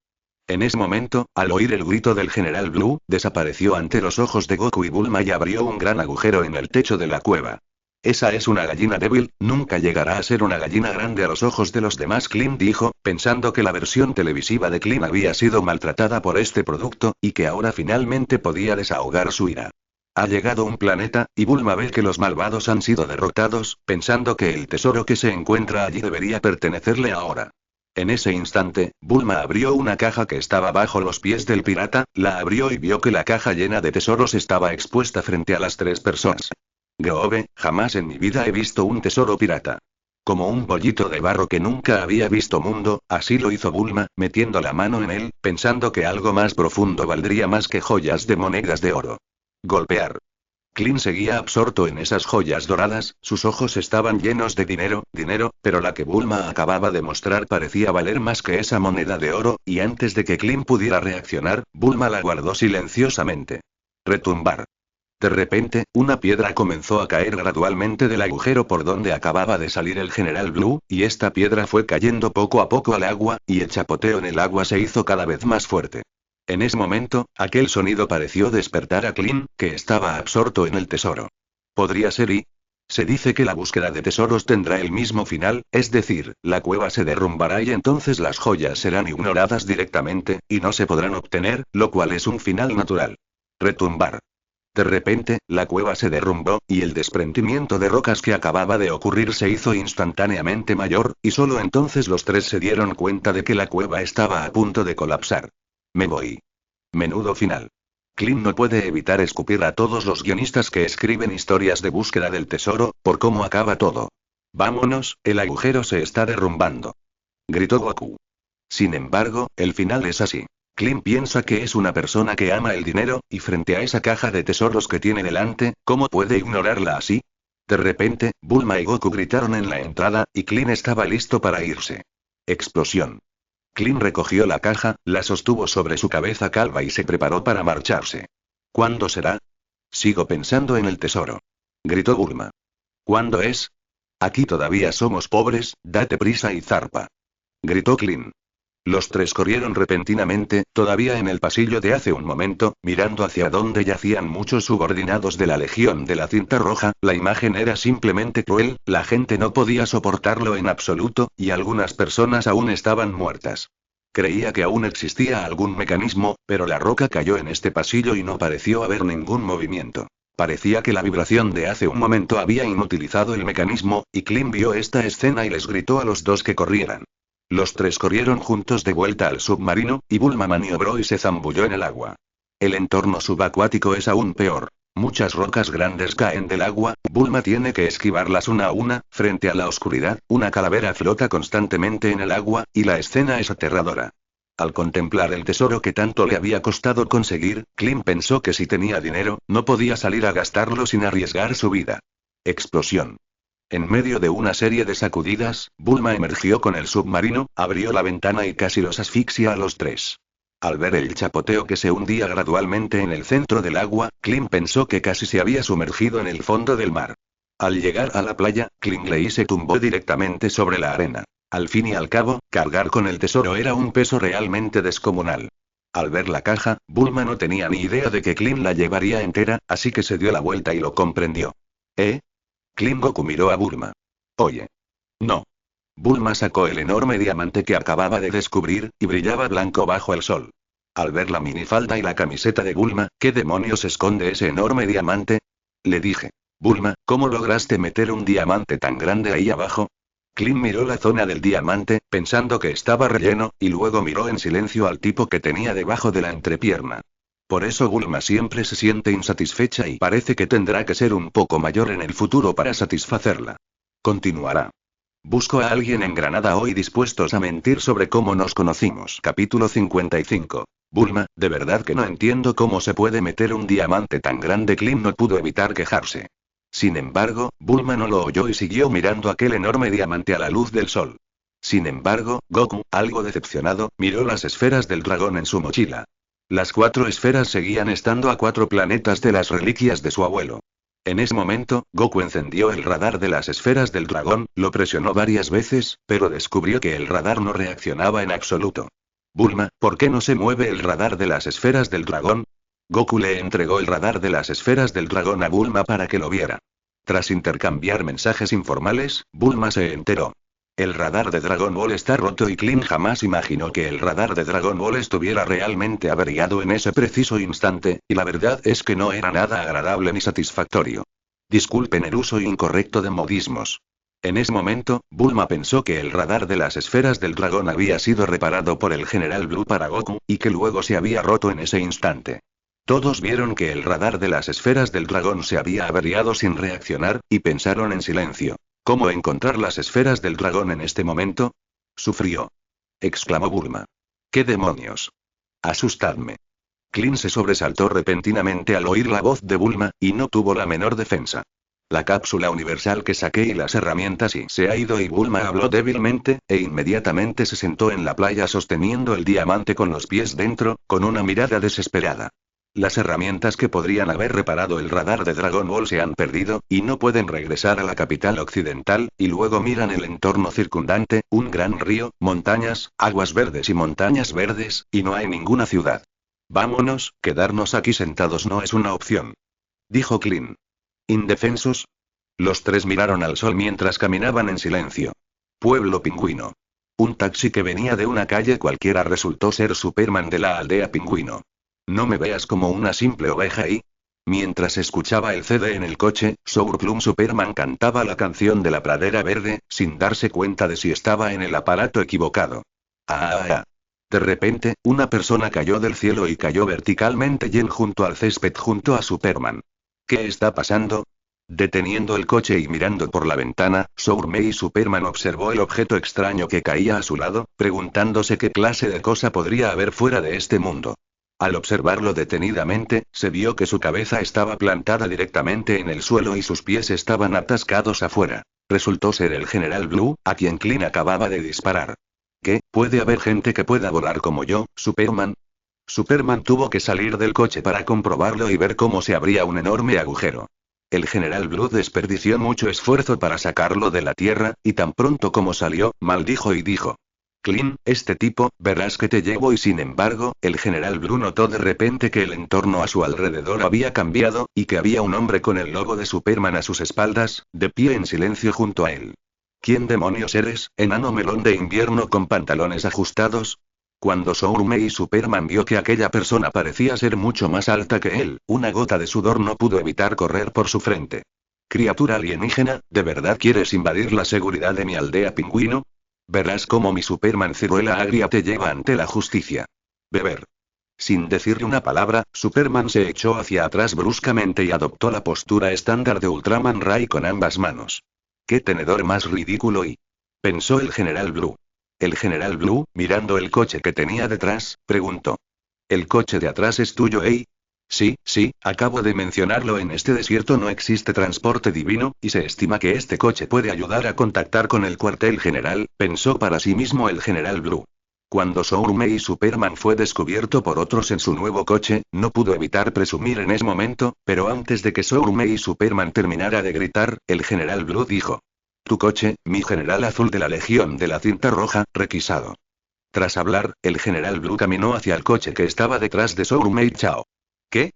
En ese momento, al oír el grito del General Blue, desapareció ante los ojos de Goku y Bulma y abrió un gran agujero en el techo de la cueva. Esa es una gallina débil, nunca llegará a ser una gallina grande a los ojos de los demás. Clint dijo, pensando que la versión televisiva de Clint había sido maltratada por este producto, y que ahora finalmente podía desahogar su ira. Ha llegado un planeta, y Bulma ve que los malvados han sido derrotados, pensando que el tesoro que se encuentra allí debería pertenecerle ahora. En ese instante, Bulma abrió una caja que estaba bajo los pies del pirata, la abrió y vio que la caja llena de tesoros estaba expuesta frente a las tres personas. Goobe, jamás en mi vida he visto un tesoro pirata. Como un pollito de barro que nunca había visto mundo, así lo hizo Bulma, metiendo la mano en él, pensando que algo más profundo valdría más que joyas de monedas de oro. Golpear. Clint seguía absorto en esas joyas doradas, sus ojos estaban llenos de dinero, pero la que Bulma acababa de mostrar parecía valer más que esa moneda de oro, y antes de que Clint pudiera reaccionar, Bulma la guardó silenciosamente. Retumbar. De repente, una piedra comenzó a caer gradualmente del agujero por donde acababa de salir el General Blue, y esta piedra fue cayendo poco a poco al agua, y el chapoteo en el agua se hizo cada vez más fuerte. En ese momento, aquel sonido pareció despertar a Clint, que estaba absorto en el tesoro. Podría ser y... Se dice que la búsqueda de tesoros tendrá el mismo final, es decir, la cueva se derrumbará y entonces las joyas serán ignoradas directamente, y no se podrán obtener, lo cual es un final natural. Retumbar. De repente, la cueva se derrumbó, y el desprendimiento de rocas que acababa de ocurrir se hizo instantáneamente mayor, y solo entonces los tres se dieron cuenta de que la cueva estaba a punto de colapsar. Me voy. Menudo final. Clint no puede evitar escupir a todos los guionistas que escriben historias de búsqueda del tesoro, por cómo acaba todo. Vámonos, el agujero se está derrumbando. Gritó Goku. Sin embargo, el final es así. Clint piensa que es una persona que ama el dinero, y frente a esa caja de tesoros que tiene delante, ¿cómo puede ignorarla así? De repente, Bulma y Goku gritaron en la entrada, y Clint estaba listo para irse. Explosión. Clint recogió la caja, la sostuvo sobre su cabeza calva y se preparó para marcharse. ¿Cuándo será? Sigo pensando en el tesoro. Gritó Bulma. ¿Cuándo es? Aquí todavía somos pobres, date prisa y zarpa. Gritó Clint. Los tres corrieron repentinamente, todavía en el pasillo de hace un momento, mirando hacia donde yacían muchos subordinados de la Legión de la Cinta Roja. La imagen era simplemente cruel, la gente no podía soportarlo en absoluto, y algunas personas aún estaban muertas. Creía que aún existía algún mecanismo, pero la roca cayó en este pasillo y no pareció haber ningún movimiento. Parecía que la vibración de hace un momento había inutilizado el mecanismo, y Clint vio esta escena y les gritó a los dos que corrieran. Los tres corrieron juntos de vuelta al submarino, y Bulma maniobró y se zambulló en el agua. El entorno subacuático es aún peor. Muchas rocas grandes caen del agua, Bulma tiene que esquivarlas una a una. Frente a la oscuridad, una calavera flota constantemente en el agua, y la escena es aterradora. Al contemplar el tesoro que tanto le había costado conseguir, Clint pensó que si tenía dinero, no podía salir a gastarlo sin arriesgar su vida. Explosión. En medio de una serie de sacudidas, Bulma emergió con el submarino, abrió la ventana y casi los asfixia a los tres. Al ver el chapoteo que se hundía gradualmente en el centro del agua, Clint pensó que casi se había sumergido en el fondo del mar. Al llegar a la playa, Clint Lei se tumbó directamente sobre la arena. Al fin y al cabo, cargar con el tesoro era un peso realmente descomunal. Al ver la caja, Bulma no tenía ni idea de que Clint la llevaría entera, así que se dio la vuelta y lo comprendió. Clint Goku miró a Bulma. Oye. No. Bulma sacó el enorme diamante que acababa de descubrir, y brillaba blanco bajo el sol. Al ver la minifalda y la camiseta de Bulma, ¿qué demonios esconde ese enorme diamante? Le dije. Bulma, ¿cómo lograste meter un diamante tan grande ahí abajo? Clint miró la zona del diamante, pensando que estaba relleno, y luego miró en silencio al tipo que tenía debajo de la entrepierna. Por eso Bulma siempre se siente insatisfecha y parece que tendrá que ser un poco mayor en el futuro para satisfacerla. Continuará. Busco a alguien en Granada hoy dispuestos a mentir sobre cómo nos conocimos. Capítulo 55. Bulma, de verdad que no entiendo cómo se puede meter un diamante tan grande. Clint no pudo evitar quejarse. Sin embargo, Bulma no lo oyó y siguió mirando aquel enorme diamante a la luz del sol. Sin embargo, Goku, algo decepcionado, miró las esferas del dragón en su mochila. Las 4 esferas seguían estando a 4 planetas de las reliquias de su abuelo. En ese momento, Goku encendió el radar de las esferas del dragón, lo presionó varias veces, pero descubrió que el radar no reaccionaba en absoluto. Bulma, ¿por qué no se mueve el radar de las esferas del dragón? Goku le entregó el radar de las esferas del dragón a Bulma para que lo viera. Tras intercambiar mensajes informales, Bulma se enteró. El radar de Dragon Ball está roto y Clint jamás imaginó que el radar de Dragon Ball estuviera realmente averiado en ese preciso instante, y la verdad es que no era nada agradable ni satisfactorio. Disculpen el uso incorrecto de modismos. En ese momento, Bulma pensó que el radar de las esferas del dragón había sido reparado por el General Blue para Goku, y que luego se había roto en ese instante. Todos vieron que el radar de las esferas del dragón se había averiado sin reaccionar, y pensaron en silencio. ¿Cómo encontrar las esferas del dragón en este momento? Sufrió. Exclamó Bulma. ¿Qué demonios? Asustadme. Clint se sobresaltó repentinamente al oír la voz de Bulma, y no tuvo la menor defensa. La cápsula universal que saqué y las herramientas y se ha ido y Bulma habló débilmente, e inmediatamente se sentó en la playa sosteniendo el diamante con los pies dentro, con una mirada desesperada. Las herramientas que podrían haber reparado el radar de Dragon Ball se han perdido, y no pueden regresar a la capital occidental, y luego miran el entorno circundante, un gran río, montañas, aguas verdes y montañas verdes, y no hay ninguna ciudad. Vámonos, quedarnos aquí sentados no es una opción. Dijo Clint. ¿Indefensos? Los tres miraron al sol mientras caminaban en silencio. Pueblo Pingüino. Un taxi que venía de una calle cualquiera resultó ser Superman de la aldea Pingüino. No me veas como una simple oveja y... Mientras escuchaba el CD en el coche, Sour Plum Superman cantaba la canción de la pradera verde, sin darse cuenta de si estaba en el aparato equivocado. ¡Ah! De repente, una persona cayó del cielo y cayó verticalmente Jen junto al césped junto a Superman. ¿Qué está pasando? Deteniendo el coche y mirando por la ventana, Sourmei Superman observó el objeto extraño que caía a su lado, preguntándose qué clase de cosa podría haber fuera de este mundo. Al observarlo detenidamente, se vio que su cabeza estaba plantada directamente en el suelo y sus pies estaban atascados afuera. Resultó ser el General Blue, a quien Clint acababa de disparar. ¿Qué? ¿Puede haber gente que pueda volar como yo, Superman? Superman tuvo que salir del coche para comprobarlo y ver cómo se abría un enorme agujero. El General Blue desperdició mucho esfuerzo para sacarlo de la tierra, y tan pronto como salió, maldijo y dijo: Clint, este tipo, verás que te llevo. Y sin embargo, el General Blue notó de repente que el entorno a su alrededor había cambiado, y que había un hombre con el logo de Superman a sus espaldas, de pie en silencio junto a él. ¿Quién demonios eres, enano melón de invierno con pantalones ajustados? Cuando Sourmei Superman vio que aquella persona parecía ser mucho más alta que él, una gota de sudor no pudo evitar correr por su frente. Criatura alienígena, ¿de verdad quieres invadir la seguridad de mi aldea pingüino? Verás cómo mi Superman ciruela agria te lleva ante la justicia. Beber. Sin decirle una palabra, Superman se echó hacia atrás bruscamente y adoptó la postura estándar de Ultraman Ray con ambas manos. ¡Qué tenedor más ridículo! Pensó el General Blue. El General Blue, mirando el coche que tenía detrás, preguntó: ¿El coche de atrás es tuyo, eh? Sí, acabo de mencionarlo. En este desierto no existe transporte divino, y se estima que este coche puede ayudar a contactar con el cuartel general, pensó para sí mismo el General Blue. Cuando Sourmei Superman fue descubierto por otros en su nuevo coche, no pudo evitar presumir en ese momento, pero antes de que Sourmei Superman terminara de gritar, el General Blue dijo: Tu coche, mi general azul de la Legión de la Cinta Roja, requisado. Tras hablar, el General Blue caminó hacia el coche que estaba detrás de Sourmei Chao. ¿Qué?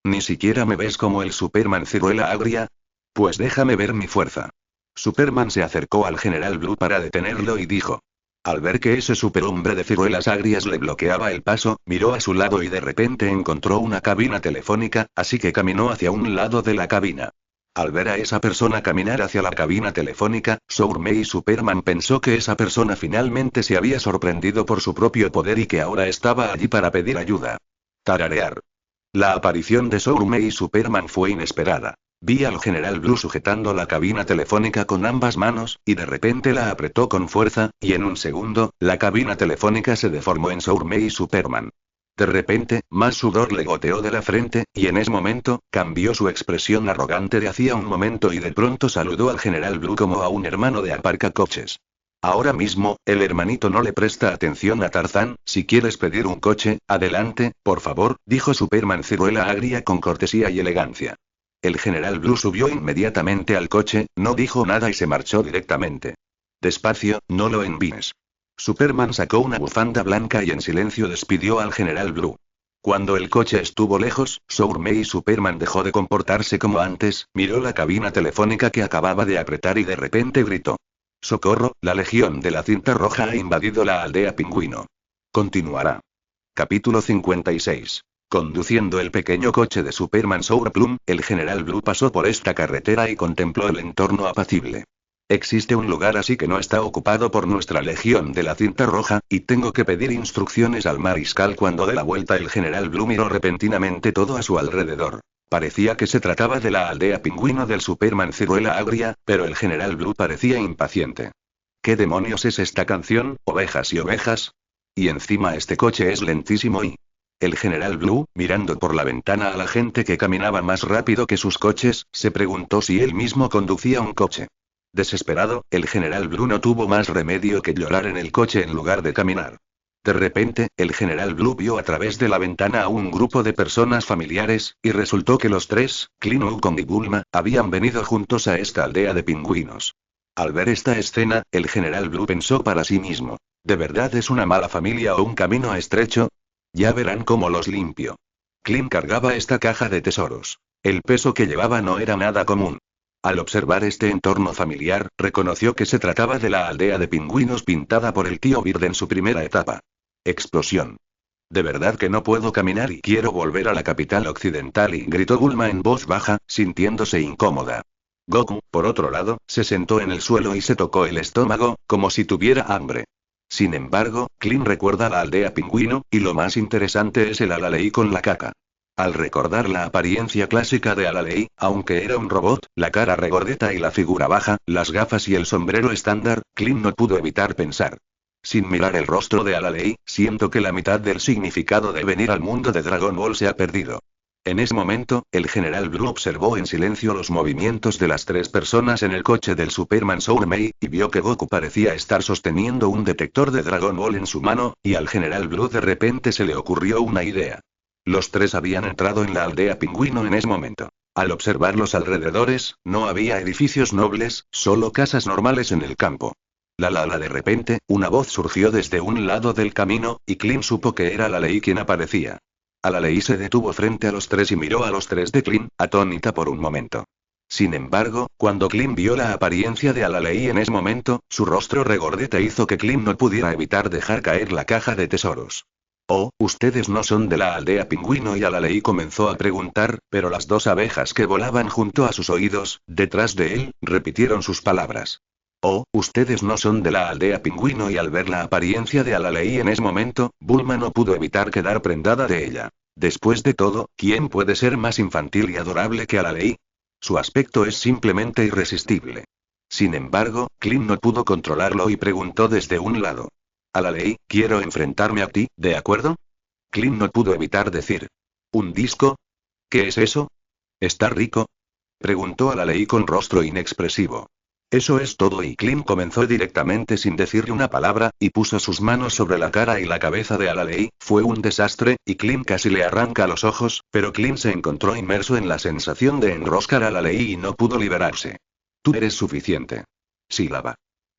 ¿Ni siquiera me ves como el Superman ciruela agria? Pues déjame ver mi fuerza. Superman se acercó al General Blue para detenerlo y dijo. Al ver que ese superhombre de ciruelas agrias le bloqueaba el paso, miró a su lado y de repente encontró una cabina telefónica, así que caminó hacia un lado de la cabina. Al ver a esa persona caminar hacia la cabina telefónica, Sourmei Superman pensó que esa persona finalmente se había sorprendido por su propio poder y que ahora estaba allí para pedir ayuda. Tararear. La aparición de Sourmei Superman fue inesperada. Vi al General Blue sujetando la cabina telefónica con ambas manos, y de repente la apretó con fuerza, y en un segundo, la cabina telefónica se deformó en Sourmei Superman. De repente, más sudor le goteó de la frente, y en ese momento, cambió su expresión arrogante de hacía un momento y de pronto saludó al General Blue como a un hermano de aparcacoches. Ahora mismo, el hermanito no le presta atención a Tarzán. Si quieres pedir un coche, adelante, por favor, dijo Superman ciruela agria con cortesía y elegancia. El General Blue subió inmediatamente al coche, no dijo nada y se marchó directamente. Despacio, no lo envíes. Superman sacó una bufanda blanca y en silencio despidió al General Blue. Cuando el coche estuvo lejos, Sourmei Superman dejó de comportarse como antes, miró la cabina telefónica que acababa de apretar y de repente gritó. ¡Socorro! La Legión de la Cinta Roja ha invadido la aldea pingüino. Continuará. Capítulo 56. Conduciendo el pequeño coche de Superman Sour Plum, el General Blue pasó por esta carretera y contempló el entorno apacible. Existe un lugar así que no está ocupado por nuestra Legión de la Cinta Roja, y tengo que pedir instrucciones al mariscal. Cuando de la vuelta el General Blue miró repentinamente todo a su alrededor. Parecía que se trataba de la aldea pingüino del Superman ciruela agria, pero el General Blue parecía impaciente. ¿Qué demonios es esta canción, ovejas y ovejas? Y encima este coche es lentísimo y... El General Blue, mirando por la ventana a la gente que caminaba más rápido que sus coches, se preguntó si él mismo conducía un coche. Desesperado, el General Blue no tuvo más remedio que llorar en el coche en lugar de caminar. De repente, el General Blue vio a través de la ventana a un grupo de personas familiares, y resultó que los tres, Clint, Wukong y Bulma, habían venido juntos a esta aldea de pingüinos. Al ver esta escena, el General Blue pensó para sí mismo. ¿De verdad es una mala familia o un camino estrecho? Ya verán cómo los limpio. Clint cargaba esta caja de tesoros. El peso que llevaba no era nada común. Al observar este entorno familiar, reconoció que se trataba de la aldea de pingüinos pintada por el tío Bird en su primera etapa. Explosión. De verdad que no puedo caminar y quiero volver a la capital occidental, y gritó Bulma en voz baja, sintiéndose incómoda. Goku, por otro lado, se sentó en el suelo y se tocó el estómago, como si tuviera hambre. Sin embargo, Klin recuerda la aldea pingüino, y lo más interesante es el Alalei con la caca. Al recordar la apariencia clásica de Alalei, aunque era un robot, la cara regordeta y la figura baja, las gafas y el sombrero estándar, Klin no pudo evitar pensar. Sin mirar el rostro de Alalei, siento que la mitad del significado de venir al mundo de Dragon Ball se ha perdido. En ese momento, el general Blue observó en silencio los movimientos de las tres personas en el coche del Superman Sourmei, y vio que Goku parecía estar sosteniendo un detector de Dragon Ball en su mano, y al general Blue de repente se le ocurrió una idea. Los tres habían entrado en la aldea pingüino en ese momento. Al observar los alrededores, no había edificios nobles, solo casas normales en el campo. De repente, una voz surgió desde un lado del camino, y Klin supo que era Alalei quien aparecía. Alalei se detuvo frente a los tres y miró a los tres de Klin, atónita por un momento. Sin embargo, cuando Klin vio la apariencia de Alalei en ese momento, su rostro regordete hizo que Klin no pudiera evitar dejar caer la caja de tesoros. Oh, ustedes no son de la aldea pingüino, y Alalei comenzó a preguntar, pero las dos abejas que volaban junto a sus oídos, detrás de él, repitieron sus palabras. Oh, ustedes no son de la aldea pingüino, y al ver la apariencia de Alalei en ese momento, Bulma no pudo evitar quedar prendada de ella. Después de todo, ¿quién puede ser más infantil y adorable que Alalei? Su aspecto es simplemente irresistible. Sin embargo, Klin no pudo controlarlo y preguntó desde un lado. Alalei, quiero enfrentarme a ti, ¿de acuerdo? Klin no pudo evitar decir. ¿Un disco? ¿Qué es eso? ¿Está rico? Preguntó Alalei con rostro inexpresivo. Eso es todo, y Klin comenzó directamente sin decirle una palabra, y puso sus manos sobre la cara y la cabeza de Alalei. Fue un desastre, y Klin casi le arranca los ojos, pero Klin se encontró inmerso en la sensación de enroscar a Alalei y no pudo liberarse. Tú eres suficiente. Sílaba.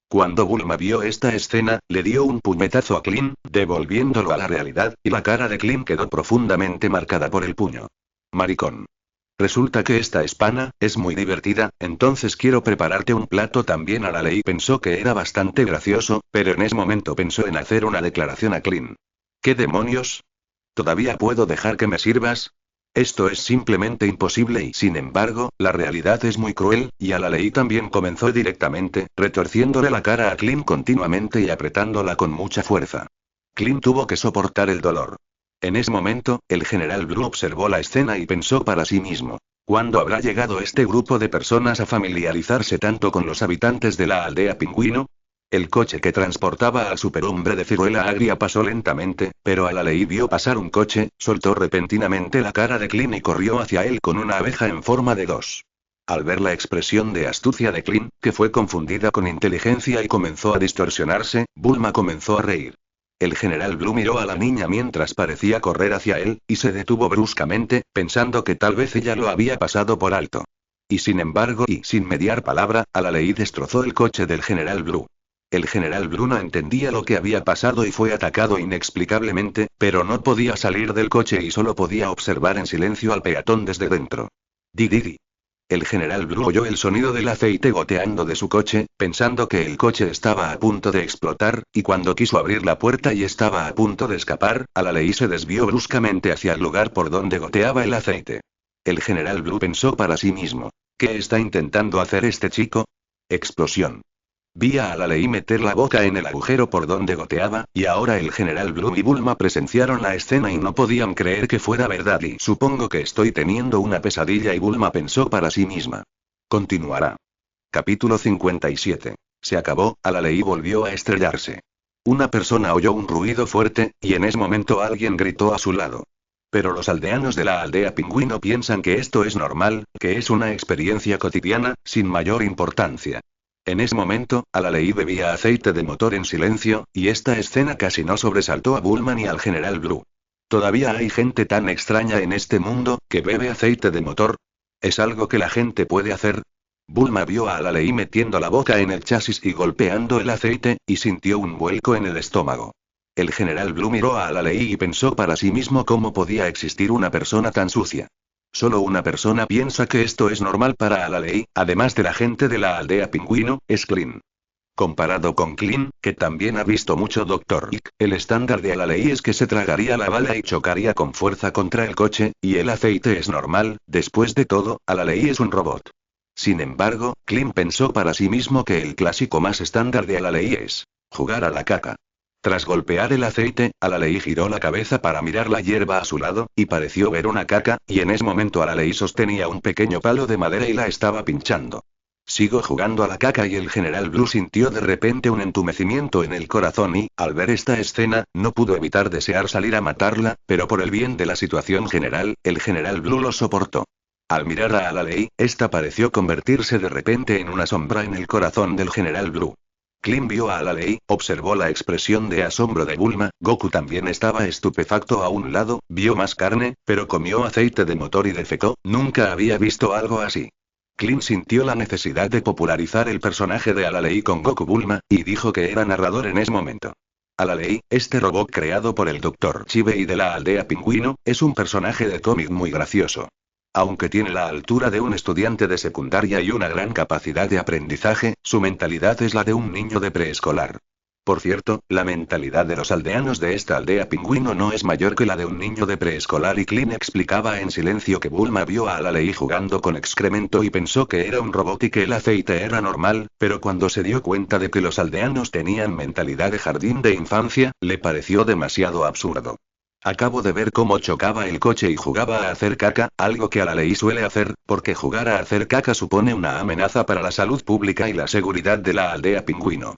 Cuando Bulma vio esta escena, le dio un puñetazo a Klin, devolviéndolo a la realidad, y la cara de Klin quedó profundamente marcada por el puño. Maricón. Resulta que esta espana es muy divertida, entonces quiero prepararte un plato también. Alalei pensó que era bastante gracioso, pero en ese momento pensó en hacer una declaración a Klin. ¿Qué demonios? ¿Todavía puedo dejar que me sirvas? Esto es simplemente imposible, y sin embargo, la realidad es muy cruel, y Alalei también comenzó directamente, retorciéndole la cara a Klin continuamente y apretándola con mucha fuerza. Klin tuvo que soportar el dolor. En ese momento, el general Blue observó la escena y pensó para sí mismo. ¿Cuándo habrá llegado este grupo de personas a familiarizarse tanto con los habitantes de la aldea pingüino? El coche que transportaba al superhombre de ciruela agria pasó lentamente, pero Alalei vio pasar un coche, soltó repentinamente la cara de Klin y corrió hacia él con una abeja en forma de 2. Al ver la expresión de astucia de Klin, que fue confundida con inteligencia y comenzó a distorsionarse, Bulma comenzó a reír. El general Blue miró a la niña mientras parecía correr hacia él, y se detuvo bruscamente, pensando que tal vez ella lo había pasado por alto. Y sin embargo, y sin mediar palabra, Alalei destrozó el coche del general Blue. El general Blue no entendía lo que había pasado y fue atacado inexplicablemente, pero no podía salir del coche y solo podía observar en silencio al peatón desde dentro. Di. El general Blue oyó el sonido del aceite goteando de su coche, pensando que el coche estaba a punto de explotar, y cuando quiso abrir la puerta y estaba a punto de escapar, Alalei se desvió bruscamente hacia el lugar por donde goteaba el aceite. El general Blue pensó para sí mismo. ¿Qué está intentando hacer este chico? Explosión. Vi a Alalei meter la boca en el agujero por donde goteaba, y ahora el general Blue y Bulma presenciaron la escena y no podían creer que fuera verdad, y supongo que estoy teniendo una pesadilla, y Bulma pensó para sí misma. Continuará. Capítulo 57. Se acabó. Alalei volvió a estrellarse. Una persona oyó un ruido fuerte, y en ese momento alguien gritó a su lado. Pero los aldeanos de la aldea pingüino piensan que esto es normal, que es una experiencia cotidiana, sin mayor importancia. En ese momento, Alalei bebía aceite de motor en silencio, y esta escena casi no sobresaltó a Bulma ni al general Blue. ¿Todavía hay gente tan extraña en este mundo, que bebe aceite de motor? ¿Es algo que la gente puede hacer? Bulma vio a Alalei metiendo la boca en el chasis y golpeando el aceite, y sintió un vuelco en el estómago. El general Blue miró a Alalei y pensó para sí mismo cómo podía existir una persona tan sucia. Solo una persona piensa que esto es normal para Alalei, además de la gente de la aldea pingüino, es Klin. Comparado con Clint, que también ha visto mucho Dr. Ick, el estándar de Alalei es que se tragaría la bala y chocaría con fuerza contra el coche, y el aceite es normal. Después de todo, Alalei es un robot. Sin embargo, Clint pensó para sí mismo que el clásico más estándar de Alalei es jugar a la caca. Tras golpear el aceite, Alalei giró la cabeza para mirar la hierba a su lado, y pareció ver una caca, y en ese momento Alalei sostenía un pequeño palo de madera y la estaba pinchando. Sigo jugando a la caca, y el general Blue sintió de repente un entumecimiento en el corazón y, al ver esta escena, no pudo evitar desear salir a matarla, pero por el bien de la situación general, el general Blue lo soportó. Al mirar a Alalei, esta pareció convertirse de repente en una sombra en el corazón del general Blue. Clint vio a Alalei, observó la expresión de asombro de Bulma. Goku también estaba estupefacto a un lado, vio más carne, pero comió aceite de motor y defecó. Nunca había visto algo así. Clint sintió la necesidad de popularizar el personaje de Alalei con Goku Bulma, y dijo que era narrador en ese momento. Alalei, este robot creado por el Dr. Chibei de la aldea Pingüino, es un personaje de cómic muy gracioso. Aunque tiene la altura de un estudiante de secundaria y una gran capacidad de aprendizaje, su mentalidad es la de un niño de preescolar. Por cierto, la mentalidad de los aldeanos de esta aldea Pingüino no es mayor que la de un niño de preescolar, y Clint explicaba en silencio que Bulma vio a Alalei jugando con excremento y pensó que era un robot y que el aceite era normal, pero cuando se dio cuenta de que los aldeanos tenían mentalidad de jardín de infancia, le pareció demasiado absurdo. Acabo de ver cómo chocaba el coche y jugaba a hacer caca, algo que Alalei suele hacer, porque jugar a hacer caca supone una amenaza para la salud pública y la seguridad de la aldea Pingüino.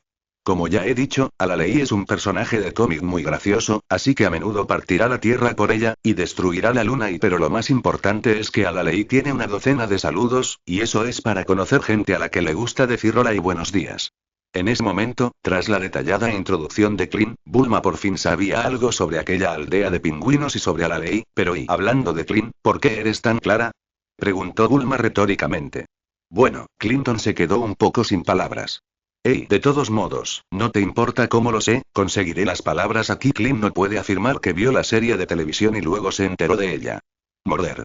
Como ya he dicho, Alalei es un personaje de cómic muy gracioso, así que a menudo partirá la tierra por ella, y destruirá la luna, pero lo más importante es que Alalei tiene una docena de saludos, y eso es para conocer gente a la que le gusta decir hola y buenos días. En ese momento, tras la detallada introducción de Clint, Bulma por fin sabía algo sobre aquella aldea de pingüinos y sobre Alalei, pero y hablando de Clint, ¿por qué eres tan clara? Preguntó Bulma retóricamente. Bueno, Clinton se quedó un poco sin palabras. Hey, de todos modos, no te importa cómo lo sé, conseguiré las palabras aquí. Clint no puede afirmar que vio la serie de televisión y luego se enteró de ella. Morder.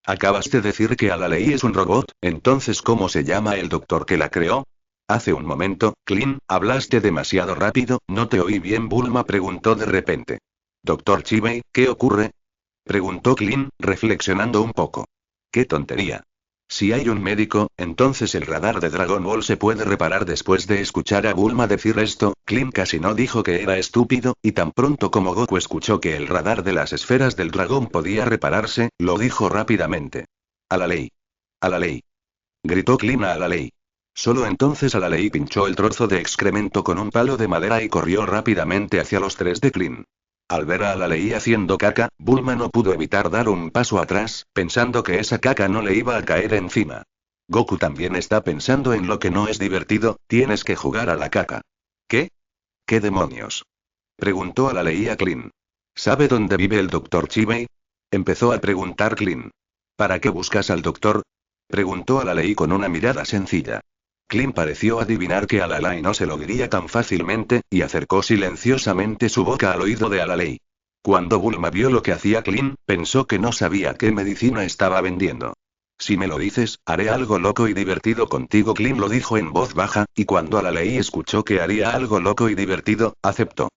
Acabas de decir que Alalei es un robot, entonces ¿cómo se llama el doctor que la creó? Hace un momento, Clint, hablaste demasiado rápido, no te oí bien. Bulma preguntó de repente. Doctor Chibei, ¿qué ocurre? Preguntó Clint, reflexionando un poco. ¡Qué tontería! Si hay un médico, entonces el radar de Dragon Ball se puede reparar. Después de escuchar a Bulma decir esto, Clint casi no dijo que era estúpido, y tan pronto como Goku escuchó que el radar de las esferas del dragón podía repararse, lo dijo rápidamente. Alalei. Alalei. Gritó Clint a Alalei. Solo entonces Alalei pinchó el trozo de excremento con un palo de madera y corrió rápidamente hacia los tres de Clint. Al ver a Alalei haciendo caca, Bulma no pudo evitar dar un paso atrás, pensando que esa caca no le iba a caer encima. Goku también está pensando en lo que no es divertido, tienes que jugar a la caca. ¿Qué? ¿Qué demonios? Preguntó Alalei a Clint. ¿Sabe dónde vive el Dr. Chibei? Empezó a preguntar Clint. ¿Para qué buscas al doctor? Preguntó Alalei con una mirada sencilla. Clint pareció adivinar que Alalei no se lo diría tan fácilmente, y acercó silenciosamente su boca al oído de Alalei. Cuando Bulma vio lo que hacía Clint, pensó que no sabía qué medicina estaba vendiendo. Si me lo dices, haré algo loco y divertido contigo. Clint lo dijo en voz baja, y cuando Alalei escuchó que haría algo loco y divertido, aceptó.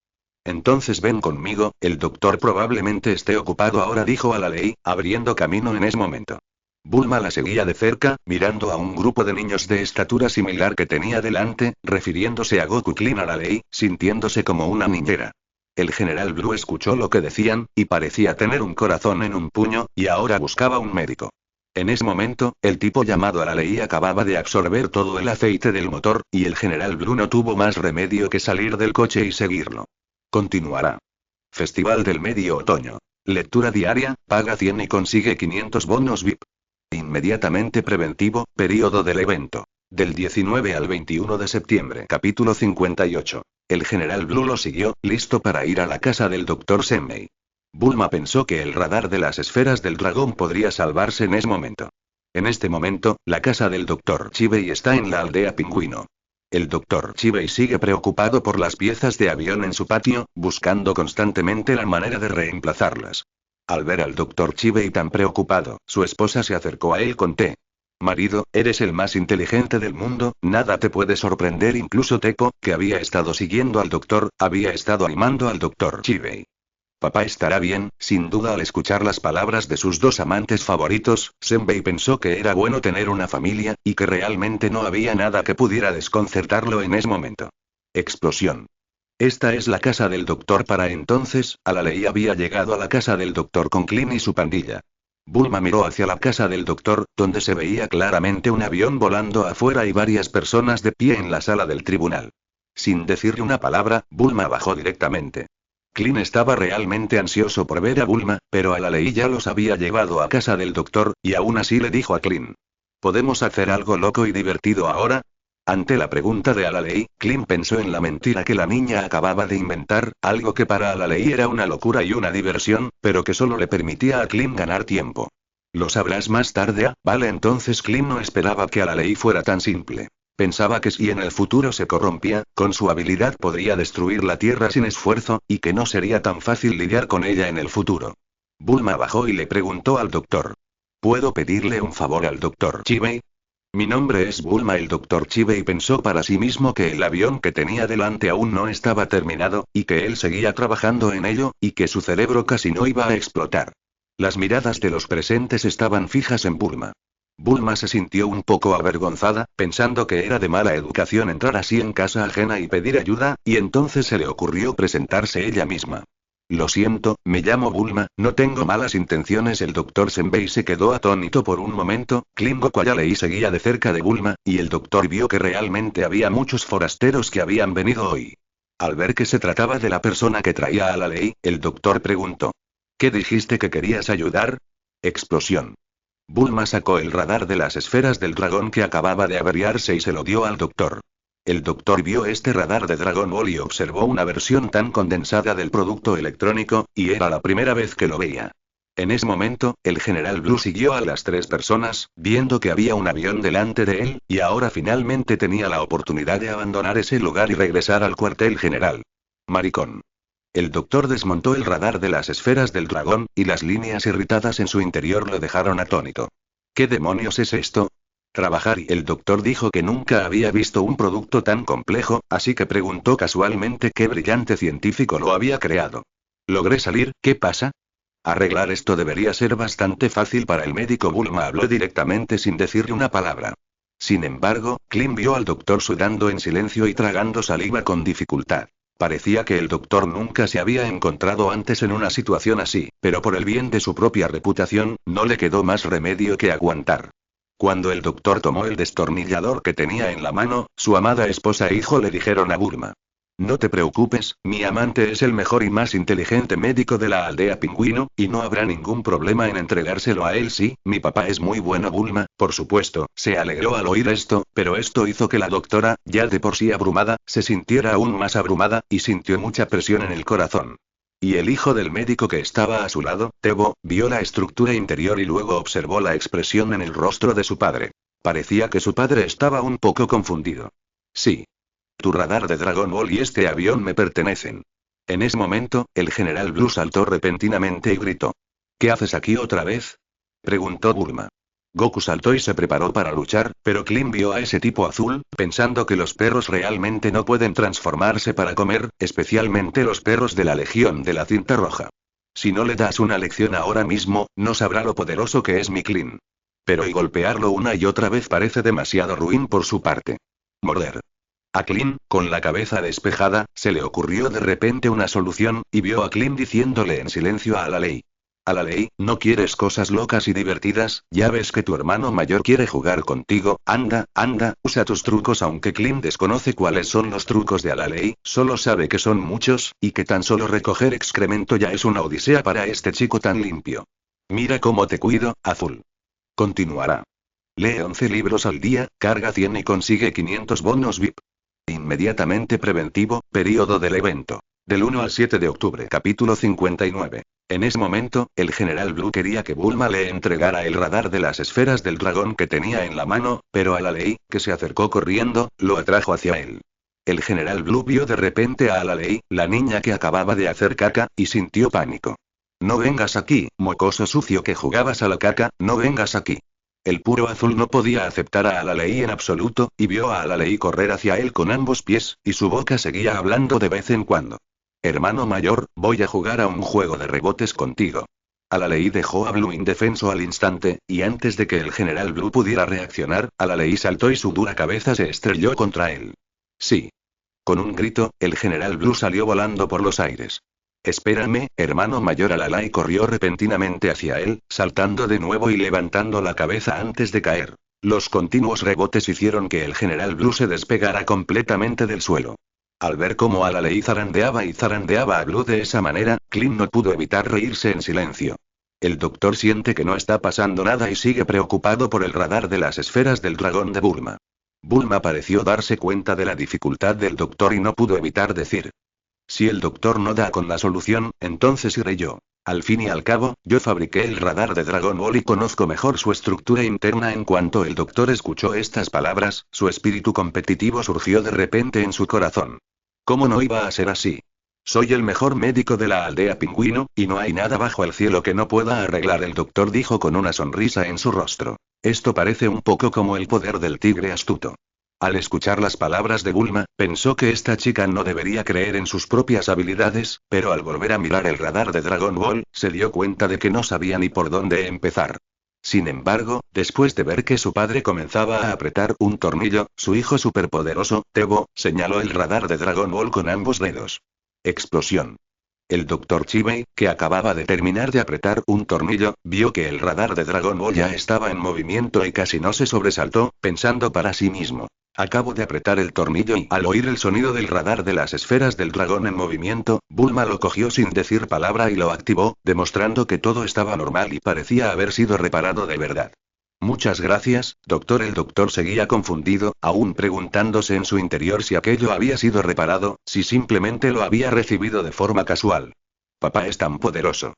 Entonces ven conmigo, el doctor probablemente esté ocupado ahora, dijo Alalei, abriendo camino en ese momento. Bulma la seguía de cerca, mirando a un grupo de niños de estatura similar que tenía delante, refiriéndose a Goku. Clint Alalei, sintiéndose como una niñera. El general Blue escuchó lo que decían, y parecía tener un corazón en un puño, y ahora buscaba un médico. En ese momento, el tipo llamado Alalei acababa de absorber todo el aceite del motor, y el general Blue no tuvo más remedio que salir del coche y seguirlo. Continuará. Festival del Medio Otoño. Lectura diaria, paga 100 y consigue 500 bonos VIP. Inmediatamente preventivo, período del evento. Del 19 al 21 de septiembre. Capítulo 58. El general Blue lo siguió, listo para ir a la casa del Dr. Senmei. Bulma pensó que el radar de las esferas del dragón podría salvarse en ese momento. En este momento, la casa del Dr. Chibei está en la aldea Pingüino. El Dr. Chibei sigue preocupado por las piezas de avión en su patio, buscando constantemente la manera de reemplazarlas. Al ver al Dr. Chibei tan preocupado, su esposa se acercó a él con té. Marido, eres el más inteligente del mundo, nada te puede sorprender, incluso Teko, que había estado siguiendo al doctor, había estado animando al doctor Chibei. Papá estará bien, sin duda. Al escuchar las palabras de sus dos amantes favoritos, Senbei pensó que era bueno tener una familia, y que realmente no había nada que pudiera desconcertarlo en ese momento. Explosión. Esta es la casa del doctor. Para entonces, Alalei había llegado a la casa del doctor con Clint y su pandilla. Bulma miró hacia la casa del doctor, donde se veía claramente un avión volando afuera y varias personas de pie en la sala del tribunal. Sin decirle una palabra, Bulma bajó directamente. Clint estaba realmente ansioso por ver a Bulma, pero Alalei ya los había llevado a casa del doctor, y aún así le dijo a Clint: ¿podemos hacer algo loco y divertido ahora? Ante la pregunta de Alalei, Clint pensó en la mentira que la niña acababa de inventar, algo que para Alalei era una locura y una diversión, pero que solo le permitía a Clint ganar tiempo. Lo sabrás más tarde. Vale. Entonces Clint no esperaba que Alalei fuera tan simple. Pensaba que si en el futuro se corrompía, con su habilidad podría destruir la Tierra sin esfuerzo, y que no sería tan fácil lidiar con ella en el futuro. Bulma bajó y le preguntó al doctor: ¿puedo pedirle un favor al doctor Chibei? Mi nombre es Bulma. El doctor Chibei pensó para sí mismo que el avión que tenía delante aún no estaba terminado, y que él seguía trabajando en ello, y que su cerebro casi no iba a explotar. Las miradas de los presentes estaban fijas en Bulma. Bulma se sintió un poco avergonzada, pensando que era de mala educación entrar así en casa ajena y pedir ayuda, y entonces se le ocurrió presentarse ella misma. Lo siento, me llamo Bulma, no tengo malas intenciones. El doctor Senbei se quedó atónito por un momento. Clint Goku Alalei seguía de cerca de Bulma, y el doctor vio que realmente había muchos forasteros que habían venido hoy. Al ver que se trataba de la persona que traía a Alalei, el doctor preguntó: ¿qué dijiste que querías ayudar? Explosión. Bulma sacó el radar de las esferas del dragón que acababa de averiarse y se lo dio al doctor. El doctor vio este radar de Dragon Ball y observó una versión tan condensada del producto electrónico, y era la primera vez que lo veía. En ese momento, el general Blue siguió a las tres personas, viendo que había un avión delante de él, y ahora finalmente tenía la oportunidad de abandonar ese lugar y regresar al cuartel general. Maricón. El doctor desmontó el radar de las esferas del dragón, y las líneas irritadas en su interior lo dejaron atónito. ¿Qué demonios es esto? Trabajar. Y el doctor dijo que nunca había visto un producto tan complejo, así que preguntó casualmente qué brillante científico lo había creado. Logré salir. ¿Qué pasa? Arreglar esto debería ser bastante fácil para el médico. Bulma habló directamente sin decirle una palabra. Sin embargo, Clint vio al doctor sudando en silencio y tragando saliva con dificultad. Parecía que el doctor nunca se había encontrado antes en una situación así, pero por el bien de su propia reputación, no le quedó más remedio que aguantar. Cuando el doctor tomó el destornillador que tenía en la mano, su amada esposa e hijo le dijeron a Bulma: no te preocupes, mi amante es el mejor y más inteligente médico de la aldea Pingüino, y no habrá ningún problema en entregárselo a él. Sí, mi papá es muy bueno. Bulma, por supuesto, se alegró al oír esto, pero esto hizo que la doctora, ya de por sí abrumada, se sintiera aún más abrumada, y sintió mucha presión en el corazón. Y el hijo del médico que estaba a su lado, Tebo, vio la estructura interior y luego observó la expresión en el rostro de su padre. Parecía que su padre estaba un poco confundido. Sí. Tu radar de Dragon Ball y este avión me pertenecen. En ese momento, el general Blue saltó repentinamente y gritó: ¿qué haces aquí otra vez? Preguntó Bulma. Goku saltó y se preparó para luchar, pero Clint vio a ese tipo azul, pensando que los perros realmente no pueden transformarse para comer, especialmente los perros de la Legión de la Cinta Roja. Si no le das una lección ahora mismo, no sabrá lo poderoso que es mi Clint. Pero y golpearlo una y otra vez parece demasiado ruin por su parte. Morder. A Clint, con la cabeza despejada, se le ocurrió de repente una solución, y vio a Clint diciéndole en silencio a Alalei: Alalei, ¿no quieres cosas locas y divertidas? Ya ves que tu hermano mayor quiere jugar contigo. Anda, anda, usa tus trucos. Aunque Clint desconoce cuáles son los trucos de Alalei, solo sabe que son muchos, y que tan solo recoger excremento ya es una odisea para este chico tan limpio. Mira cómo te cuido, Azul. Continuará. Lee 11 libros al día, carga 100 y consigue 500 bonos VIP. Inmediatamente preventivo, período del evento. Del 1 al 7 de octubre. Capítulo 59. En ese momento, el general Blue quería que Bulma le entregara el radar de las esferas del dragón que tenía en la mano, pero Alalei, que se acercó corriendo, lo atrajo hacia él. El general Blue vio de repente a Alalei, la niña que acababa de hacer caca, y sintió pánico. No vengas aquí, mocoso sucio que jugabas a la caca, no vengas aquí. El puro azul no podía aceptar a Alalei en absoluto, y vio a Alalei correr hacia él con ambos pies, y su boca seguía hablando de vez en cuando. Hermano mayor, voy a jugar a un juego de rebotes contigo. Alalei dejó a Blue indefenso al instante, y antes de que el general Blue pudiera reaccionar, Alalei saltó y su dura cabeza se estrelló contra él. Sí. Con un grito, el general Blue salió volando por los aires. Espérame, hermano mayor. Alalai corrió repentinamente hacia él, saltando de nuevo y levantando la cabeza antes de caer. Los continuos rebotes hicieron que el general Blue se despegara completamente del suelo. Al ver cómo Alalei zarandeaba a Blue de esa manera, Clint no pudo evitar reírse en silencio. El doctor siente que no está pasando nada y sigue preocupado por el radar de las esferas del dragón de Bulma. Bulma pareció darse cuenta de la dificultad del doctor y no pudo evitar decir: si el doctor no da con la solución, entonces iré yo. Al fin y al cabo, yo fabriqué el radar de Dragon Ball y conozco mejor su estructura interna. En cuanto el doctor escuchó estas palabras, su espíritu competitivo surgió de repente en su corazón. ¿Cómo no iba a ser así? Soy el mejor médico de la aldea Pingüino, y no hay nada bajo el cielo que no pueda arreglar. El doctor dijo con una sonrisa en su rostro. Esto parece un poco como el poder del tigre astuto. Al escuchar las palabras de Bulma, pensó que esta chica no debería creer en sus propias habilidades, pero al volver a mirar el radar de Dragon Ball, se dio cuenta de que no sabía ni por dónde empezar. Sin embargo, después de ver que su padre comenzaba a apretar un tornillo, su hijo superpoderoso, Tebo, señaló el radar de Dragon Ball con ambos dedos. Explosión. El Dr. Chibei, que acababa de terminar de apretar un tornillo, vio que el radar de Dragon Ball ya estaba en movimiento y casi no se sobresaltó, pensando para sí mismo. Acabo de apretar el tornillo y al oír el sonido del radar de las esferas del dragón en movimiento, Bulma lo cogió sin decir palabra y lo activó, demostrando que todo estaba normal y parecía haber sido reparado de verdad. Muchas gracias, doctor. El doctor seguía confundido, aún preguntándose en su interior si aquello había sido reparado, si simplemente lo había recibido de forma casual. Papá es tan poderoso.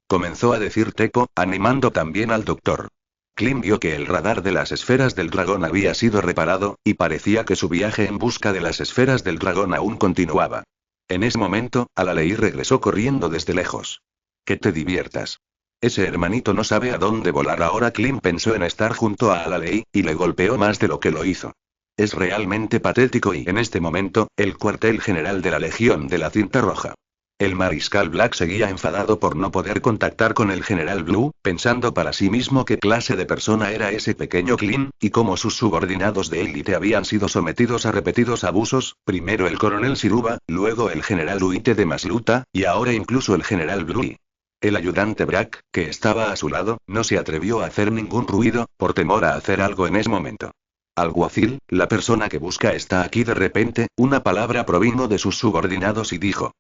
Comenzó a decir Teko, animando también al doctor. Clint vio que el radar de las esferas del dragón había sido reparado, y parecía que su viaje en busca de las esferas del dragón aún continuaba. En ese momento, Alalei regresó corriendo desde lejos. Que te diviertas. Ese hermanito no sabe a dónde volar ahora. Clint pensó en estar junto a Alalei, y le golpeó más de lo que lo hizo. Es realmente patético. Y en este momento, el cuartel general de la Legión de la Cinta Roja. El mariscal Black seguía enfadado por no poder contactar con el general Blue, pensando para sí mismo qué clase de persona era ese pequeño Clint, y cómo sus subordinados de élite habían sido sometidos a repetidos abusos, primero el coronel Shiruba, luego el general Uite de Masluta, y ahora incluso el general Blue. El ayudante Brack, que estaba a su lado, no se atrevió a hacer ningún ruido, por temor a hacer algo en ese momento. Alguacil, la persona que busca está aquí. De repente, una palabra provino de sus subordinados y dijo: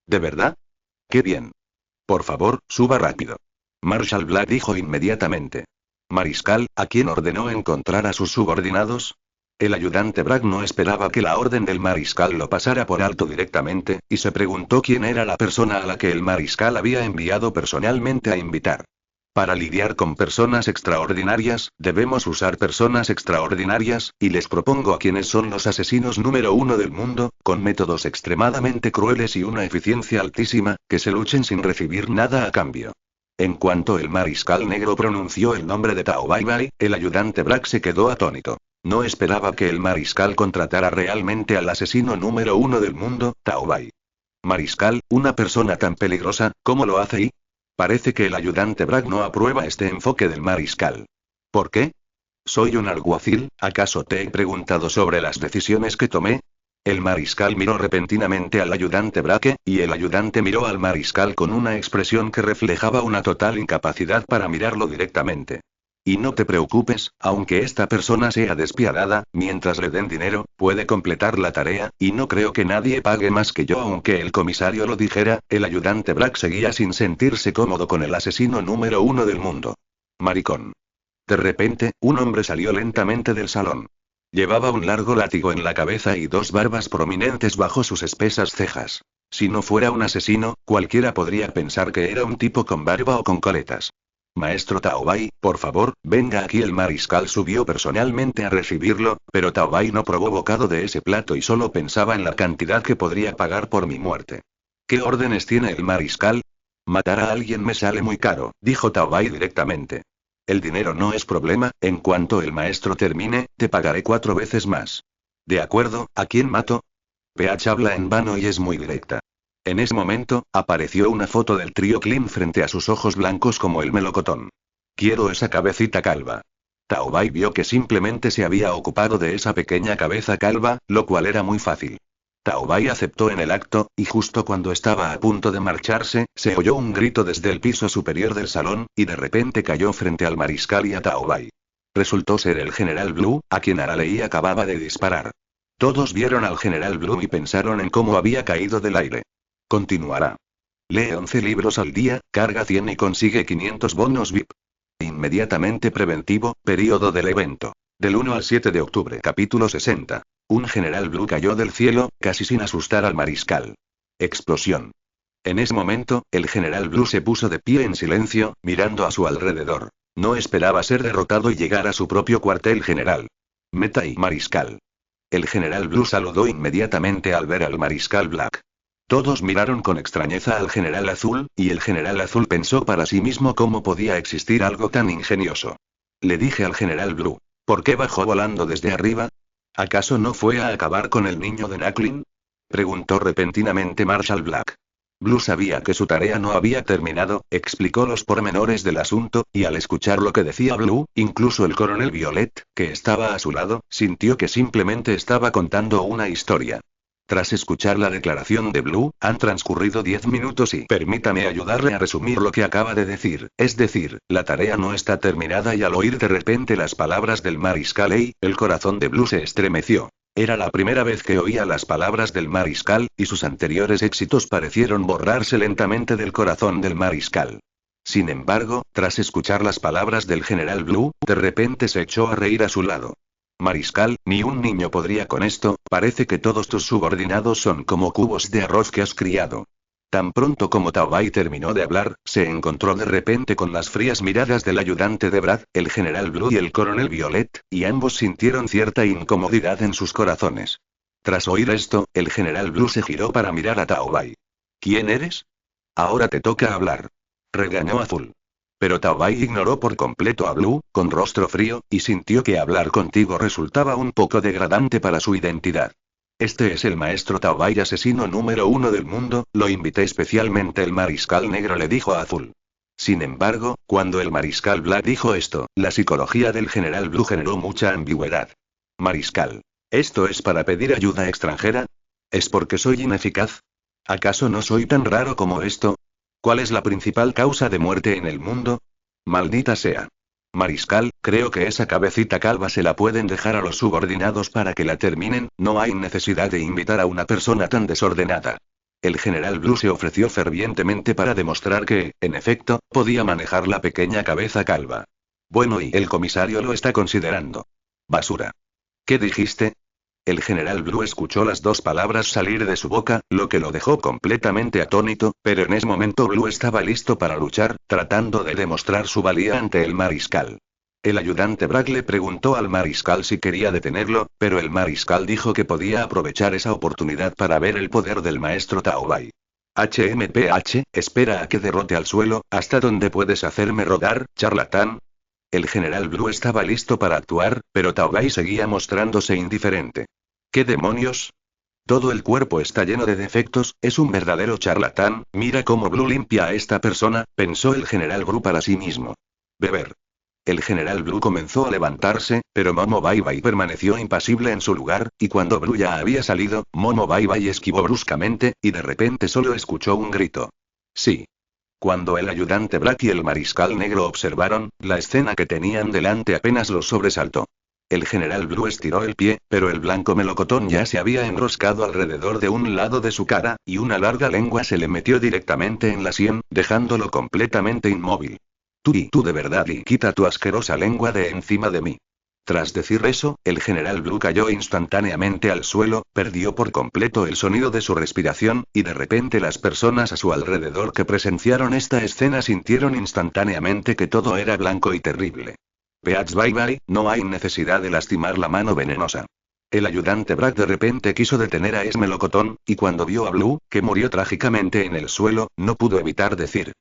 ¿de verdad? ¡Qué bien! Por favor, suba rápido. Marshal Black dijo inmediatamente. Mariscal, ¿a quién ordenó encontrar a sus subordinados? El ayudante Brack no esperaba que la orden del mariscal lo pasara por alto directamente, y se preguntó quién era la persona a la que el mariscal había enviado personalmente a invitar. Para lidiar con personas extraordinarias, debemos usar personas extraordinarias, y les propongo a quienes son los asesinos número 1 del mundo, con métodos extremadamente crueles y una eficiencia altísima, que se luchen sin recibir nada a cambio. En cuanto el mariscal negro pronunció el nombre de Tao Bai Bai, el ayudante Brack se quedó atónito. No esperaba que el mariscal contratara realmente al asesino número 1 del mundo, Tao Bai. Mariscal, una persona tan peligrosa, ¿cómo lo hace? Y parece que el ayudante Brack no aprueba este enfoque del mariscal. ¿Por qué? Soy un alguacil, ¿acaso te he preguntado sobre las decisiones que tomé? El mariscal miró repentinamente al ayudante Braque, y el ayudante miró al mariscal con una expresión que reflejaba una total incapacidad para mirarlo directamente. Y no te preocupes, aunque esta persona sea despiadada, mientras le den dinero, puede completar la tarea, y no creo que nadie pague más que yo. Aunque el comisario lo dijera, el ayudante Brack seguía sin sentirse cómodo con el asesino número 1 del mundo. Maricón. De repente, un hombre salió lentamente del salón. Llevaba un largo látigo en la cabeza y dos barbas prominentes bajo sus espesas cejas. Si no fuera un asesino, cualquiera podría pensar que era un tipo con barba o con coletas. Maestro Tao Bai, por favor, venga aquí. El mariscal subió personalmente a recibirlo, pero Tao Bai no probó bocado de ese plato y solo pensaba en la cantidad que podría pagar por mi muerte. ¿Qué órdenes tiene el mariscal? Matar a alguien me sale muy caro, dijo Tao Bai directamente. El dinero no es problema, en cuanto el maestro termine, te pagaré 4 veces más. De acuerdo, ¿a quién mato? Peach habla en vano y es muy directa. En ese momento, apareció una foto del trío Clean frente a sus ojos blancos como el melocotón. Quiero esa cabecita calva. Tao Bai vio que simplemente se había ocupado de esa pequeña cabeza calva, lo cual era muy fácil. Tao Bai aceptó en el acto, y justo cuando estaba a punto de marcharse, se oyó un grito desde el piso superior del salón, y de repente cayó frente al mariscal y a Tao Bai. Resultó ser el General Blue, a quien Aralei acababa de disparar. Todos vieron al General Blue y pensaron en cómo había caído del aire. Continuará. Lee 11 libros al día, carga 100 y consigue 500 bonos VIP. Inmediatamente preventivo, período del evento. Del 1 al 7 de octubre. Capítulo 60. Un General Blue cayó del cielo, casi sin asustar al mariscal. Explosión. En ese momento, el General Blue se puso de pie en silencio, mirando a su alrededor. No esperaba ser derrotado y llegar a su propio cuartel general. Meta y Mariscal. El General Blue saludó inmediatamente al ver al Mariscal Black. Todos miraron con extrañeza al General Azul, y el General Azul pensó para sí mismo cómo podía existir algo tan ingenioso. Le dije al General Blue, ¿por qué bajó volando desde arriba? ¿Acaso no fue a acabar con el niño de Nacklin? Preguntó repentinamente Marshall Black. Blue sabía que su tarea no había terminado, explicó los pormenores del asunto, y al escuchar lo que decía Blue, incluso el coronel Violet, que estaba a su lado, sintió que simplemente estaba contando una historia. Tras escuchar la declaración de Blue, han transcurrido 10 minutos y permítame ayudarle a resumir lo que acaba de decir, es decir, la tarea no está terminada y al oír de repente las palabras del mariscal Ei, el corazón de Blue se estremeció. Era la primera vez que oía las palabras del mariscal, y sus anteriores éxitos parecieron borrarse lentamente del corazón del mariscal. Sin embargo, tras escuchar las palabras del General Blue, de repente se echó a reír a su lado. Mariscal, ni un niño podría con esto, parece que todos tus subordinados son como cubos de arroz que has criado. Tan pronto como Tao Bai terminó de hablar, se encontró de repente con las frías miradas del ayudante de Brad, el General Blue y el coronel Violet, y ambos sintieron cierta incomodidad en sus corazones. Tras oír esto, el General Blue se giró para mirar a Tao Bai. ¿Quién eres? Ahora te toca hablar. Regañó Azul. Pero Tao Bai ignoró por completo a Blue, con rostro frío, y sintió que hablar contigo resultaba un poco degradante para su identidad. Este es el maestro Tao Bai, asesino número 1 del mundo, lo invité especialmente, el mariscal negro le dijo a Azul. Sin embargo, cuando el mariscal Black dijo esto, la psicología del General Blue generó mucha ambigüedad. Mariscal. ¿Esto es para pedir ayuda extranjera? ¿Es porque soy ineficaz? ¿Acaso no soy tan raro como esto? ¿Cuál es la principal causa de muerte en el mundo? Maldita sea. Mariscal, creo que esa cabecita calva se la pueden dejar a los subordinados para que la terminen, no hay necesidad de invitar a una persona tan desordenada. El General Blue se ofreció fervientemente para demostrar que, en efecto, podía manejar la pequeña cabeza calva. Bueno, y el comisario lo está considerando. Basura. ¿Qué dijiste? El General Blue escuchó las dos palabras salir de su boca, lo que lo dejó completamente atónito, pero en ese momento Blue estaba listo para luchar, tratando de demostrar su valía ante el mariscal. El ayudante Bragg le preguntó al mariscal si quería detenerlo, pero el mariscal dijo que podía aprovechar esa oportunidad para ver el poder del maestro Tao Bai. HMPH, espera a que derrote al suelo, ¿hasta dónde puedes hacerme rodar, charlatán? El General Blue estaba listo para actuar, pero Tao Bai seguía mostrándose indiferente. ¿Qué demonios? Todo el cuerpo está lleno de defectos, es un verdadero charlatán, mira cómo Blue limpia a esta persona, pensó el General Blue para sí mismo. Beber. El General Blue comenzó a levantarse, pero Momo Bai Bai permaneció impasible en su lugar, y cuando Blue ya había salido, Momo Bai Bai esquivó bruscamente, y de repente solo escuchó un grito. Sí. Cuando el ayudante Black y el mariscal negro observaron, la escena que tenían delante apenas los sobresaltó. El General Blue estiró el pie, pero el blanco melocotón ya se había enroscado alrededor de un lado de su cara, y una larga lengua se le metió directamente en la sien, dejándolo completamente inmóvil. Tú de verdad, y quita tu asquerosa lengua de encima de mí. Tras decir eso, el General Blue cayó instantáneamente al suelo, perdió por completo el sonido de su respiración, y de repente las personas a su alrededor que presenciaron esta escena sintieron instantáneamente que todo era blanco y terrible. Peach Bai Bai, no hay necesidad de lastimar la mano venenosa. El ayudante Bragg de repente quiso detener a Esmelocotón, y cuando vio a Blue, que murió trágicamente en el suelo, no pudo evitar decir.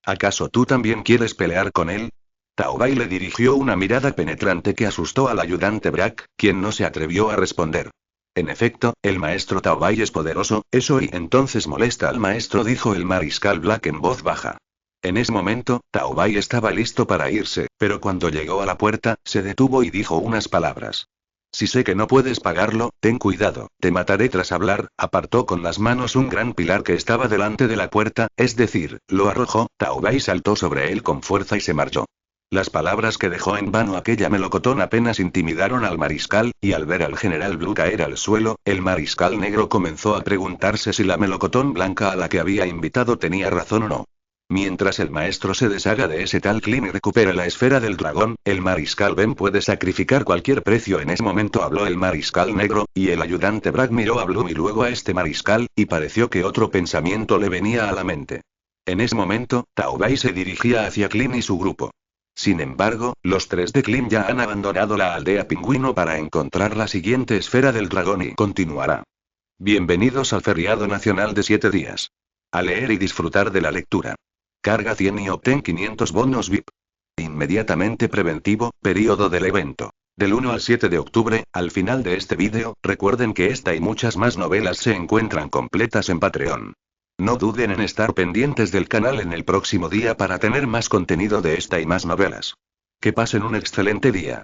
¿Acaso tú también quieres pelear con él? Tao Bai le dirigió una mirada penetrante que asustó al ayudante Brack, quien no se atrevió a responder. En efecto, el maestro Tao Bai es poderoso, eso y entonces molesta al maestro, dijo el mariscal Black en voz baja. En ese momento, Tao Bai estaba listo para irse, pero cuando llegó a la puerta, se detuvo y dijo unas palabras. Si sé que no puedes pagarlo, ten cuidado, te mataré. Tras hablar, apartó con las manos un gran pilar que estaba delante de la puerta, es decir, lo arrojó. Tao Bai saltó sobre él con fuerza y se marchó. Las palabras que dejó en vano aquella melocotón apenas intimidaron al mariscal, y al ver al general Blue caer al suelo, el mariscal negro comenzó a preguntarse si la melocotón blanca a la que había invitado tenía razón o no. Mientras el maestro se deshaga de ese tal Clint y recupera la esfera del dragón, el mariscal Ben puede sacrificar cualquier precio. En ese momento habló el mariscal negro, y el ayudante Bragg miró a Blue y luego a este mariscal, y pareció que otro pensamiento le venía a la mente. En ese momento, Tao Bai se dirigía hacia Clint y su grupo. Sin embargo, los tres de Clint ya han abandonado la aldea pingüino para encontrar la siguiente esfera del dragón y continuará. Bienvenidos al feriado nacional de 7 días. A leer y disfrutar de la lectura. Carga 100 y obtén 500 bonos VIP. Inmediatamente preventivo, periodo del evento. Del 1 al 7 de octubre, al final de este vídeo, recuerden que esta y muchas más novelas se encuentran completas en Patreon. No duden en estar pendientes del canal en el próximo día para tener más contenido de esta y más novelas. Que pasen un excelente día.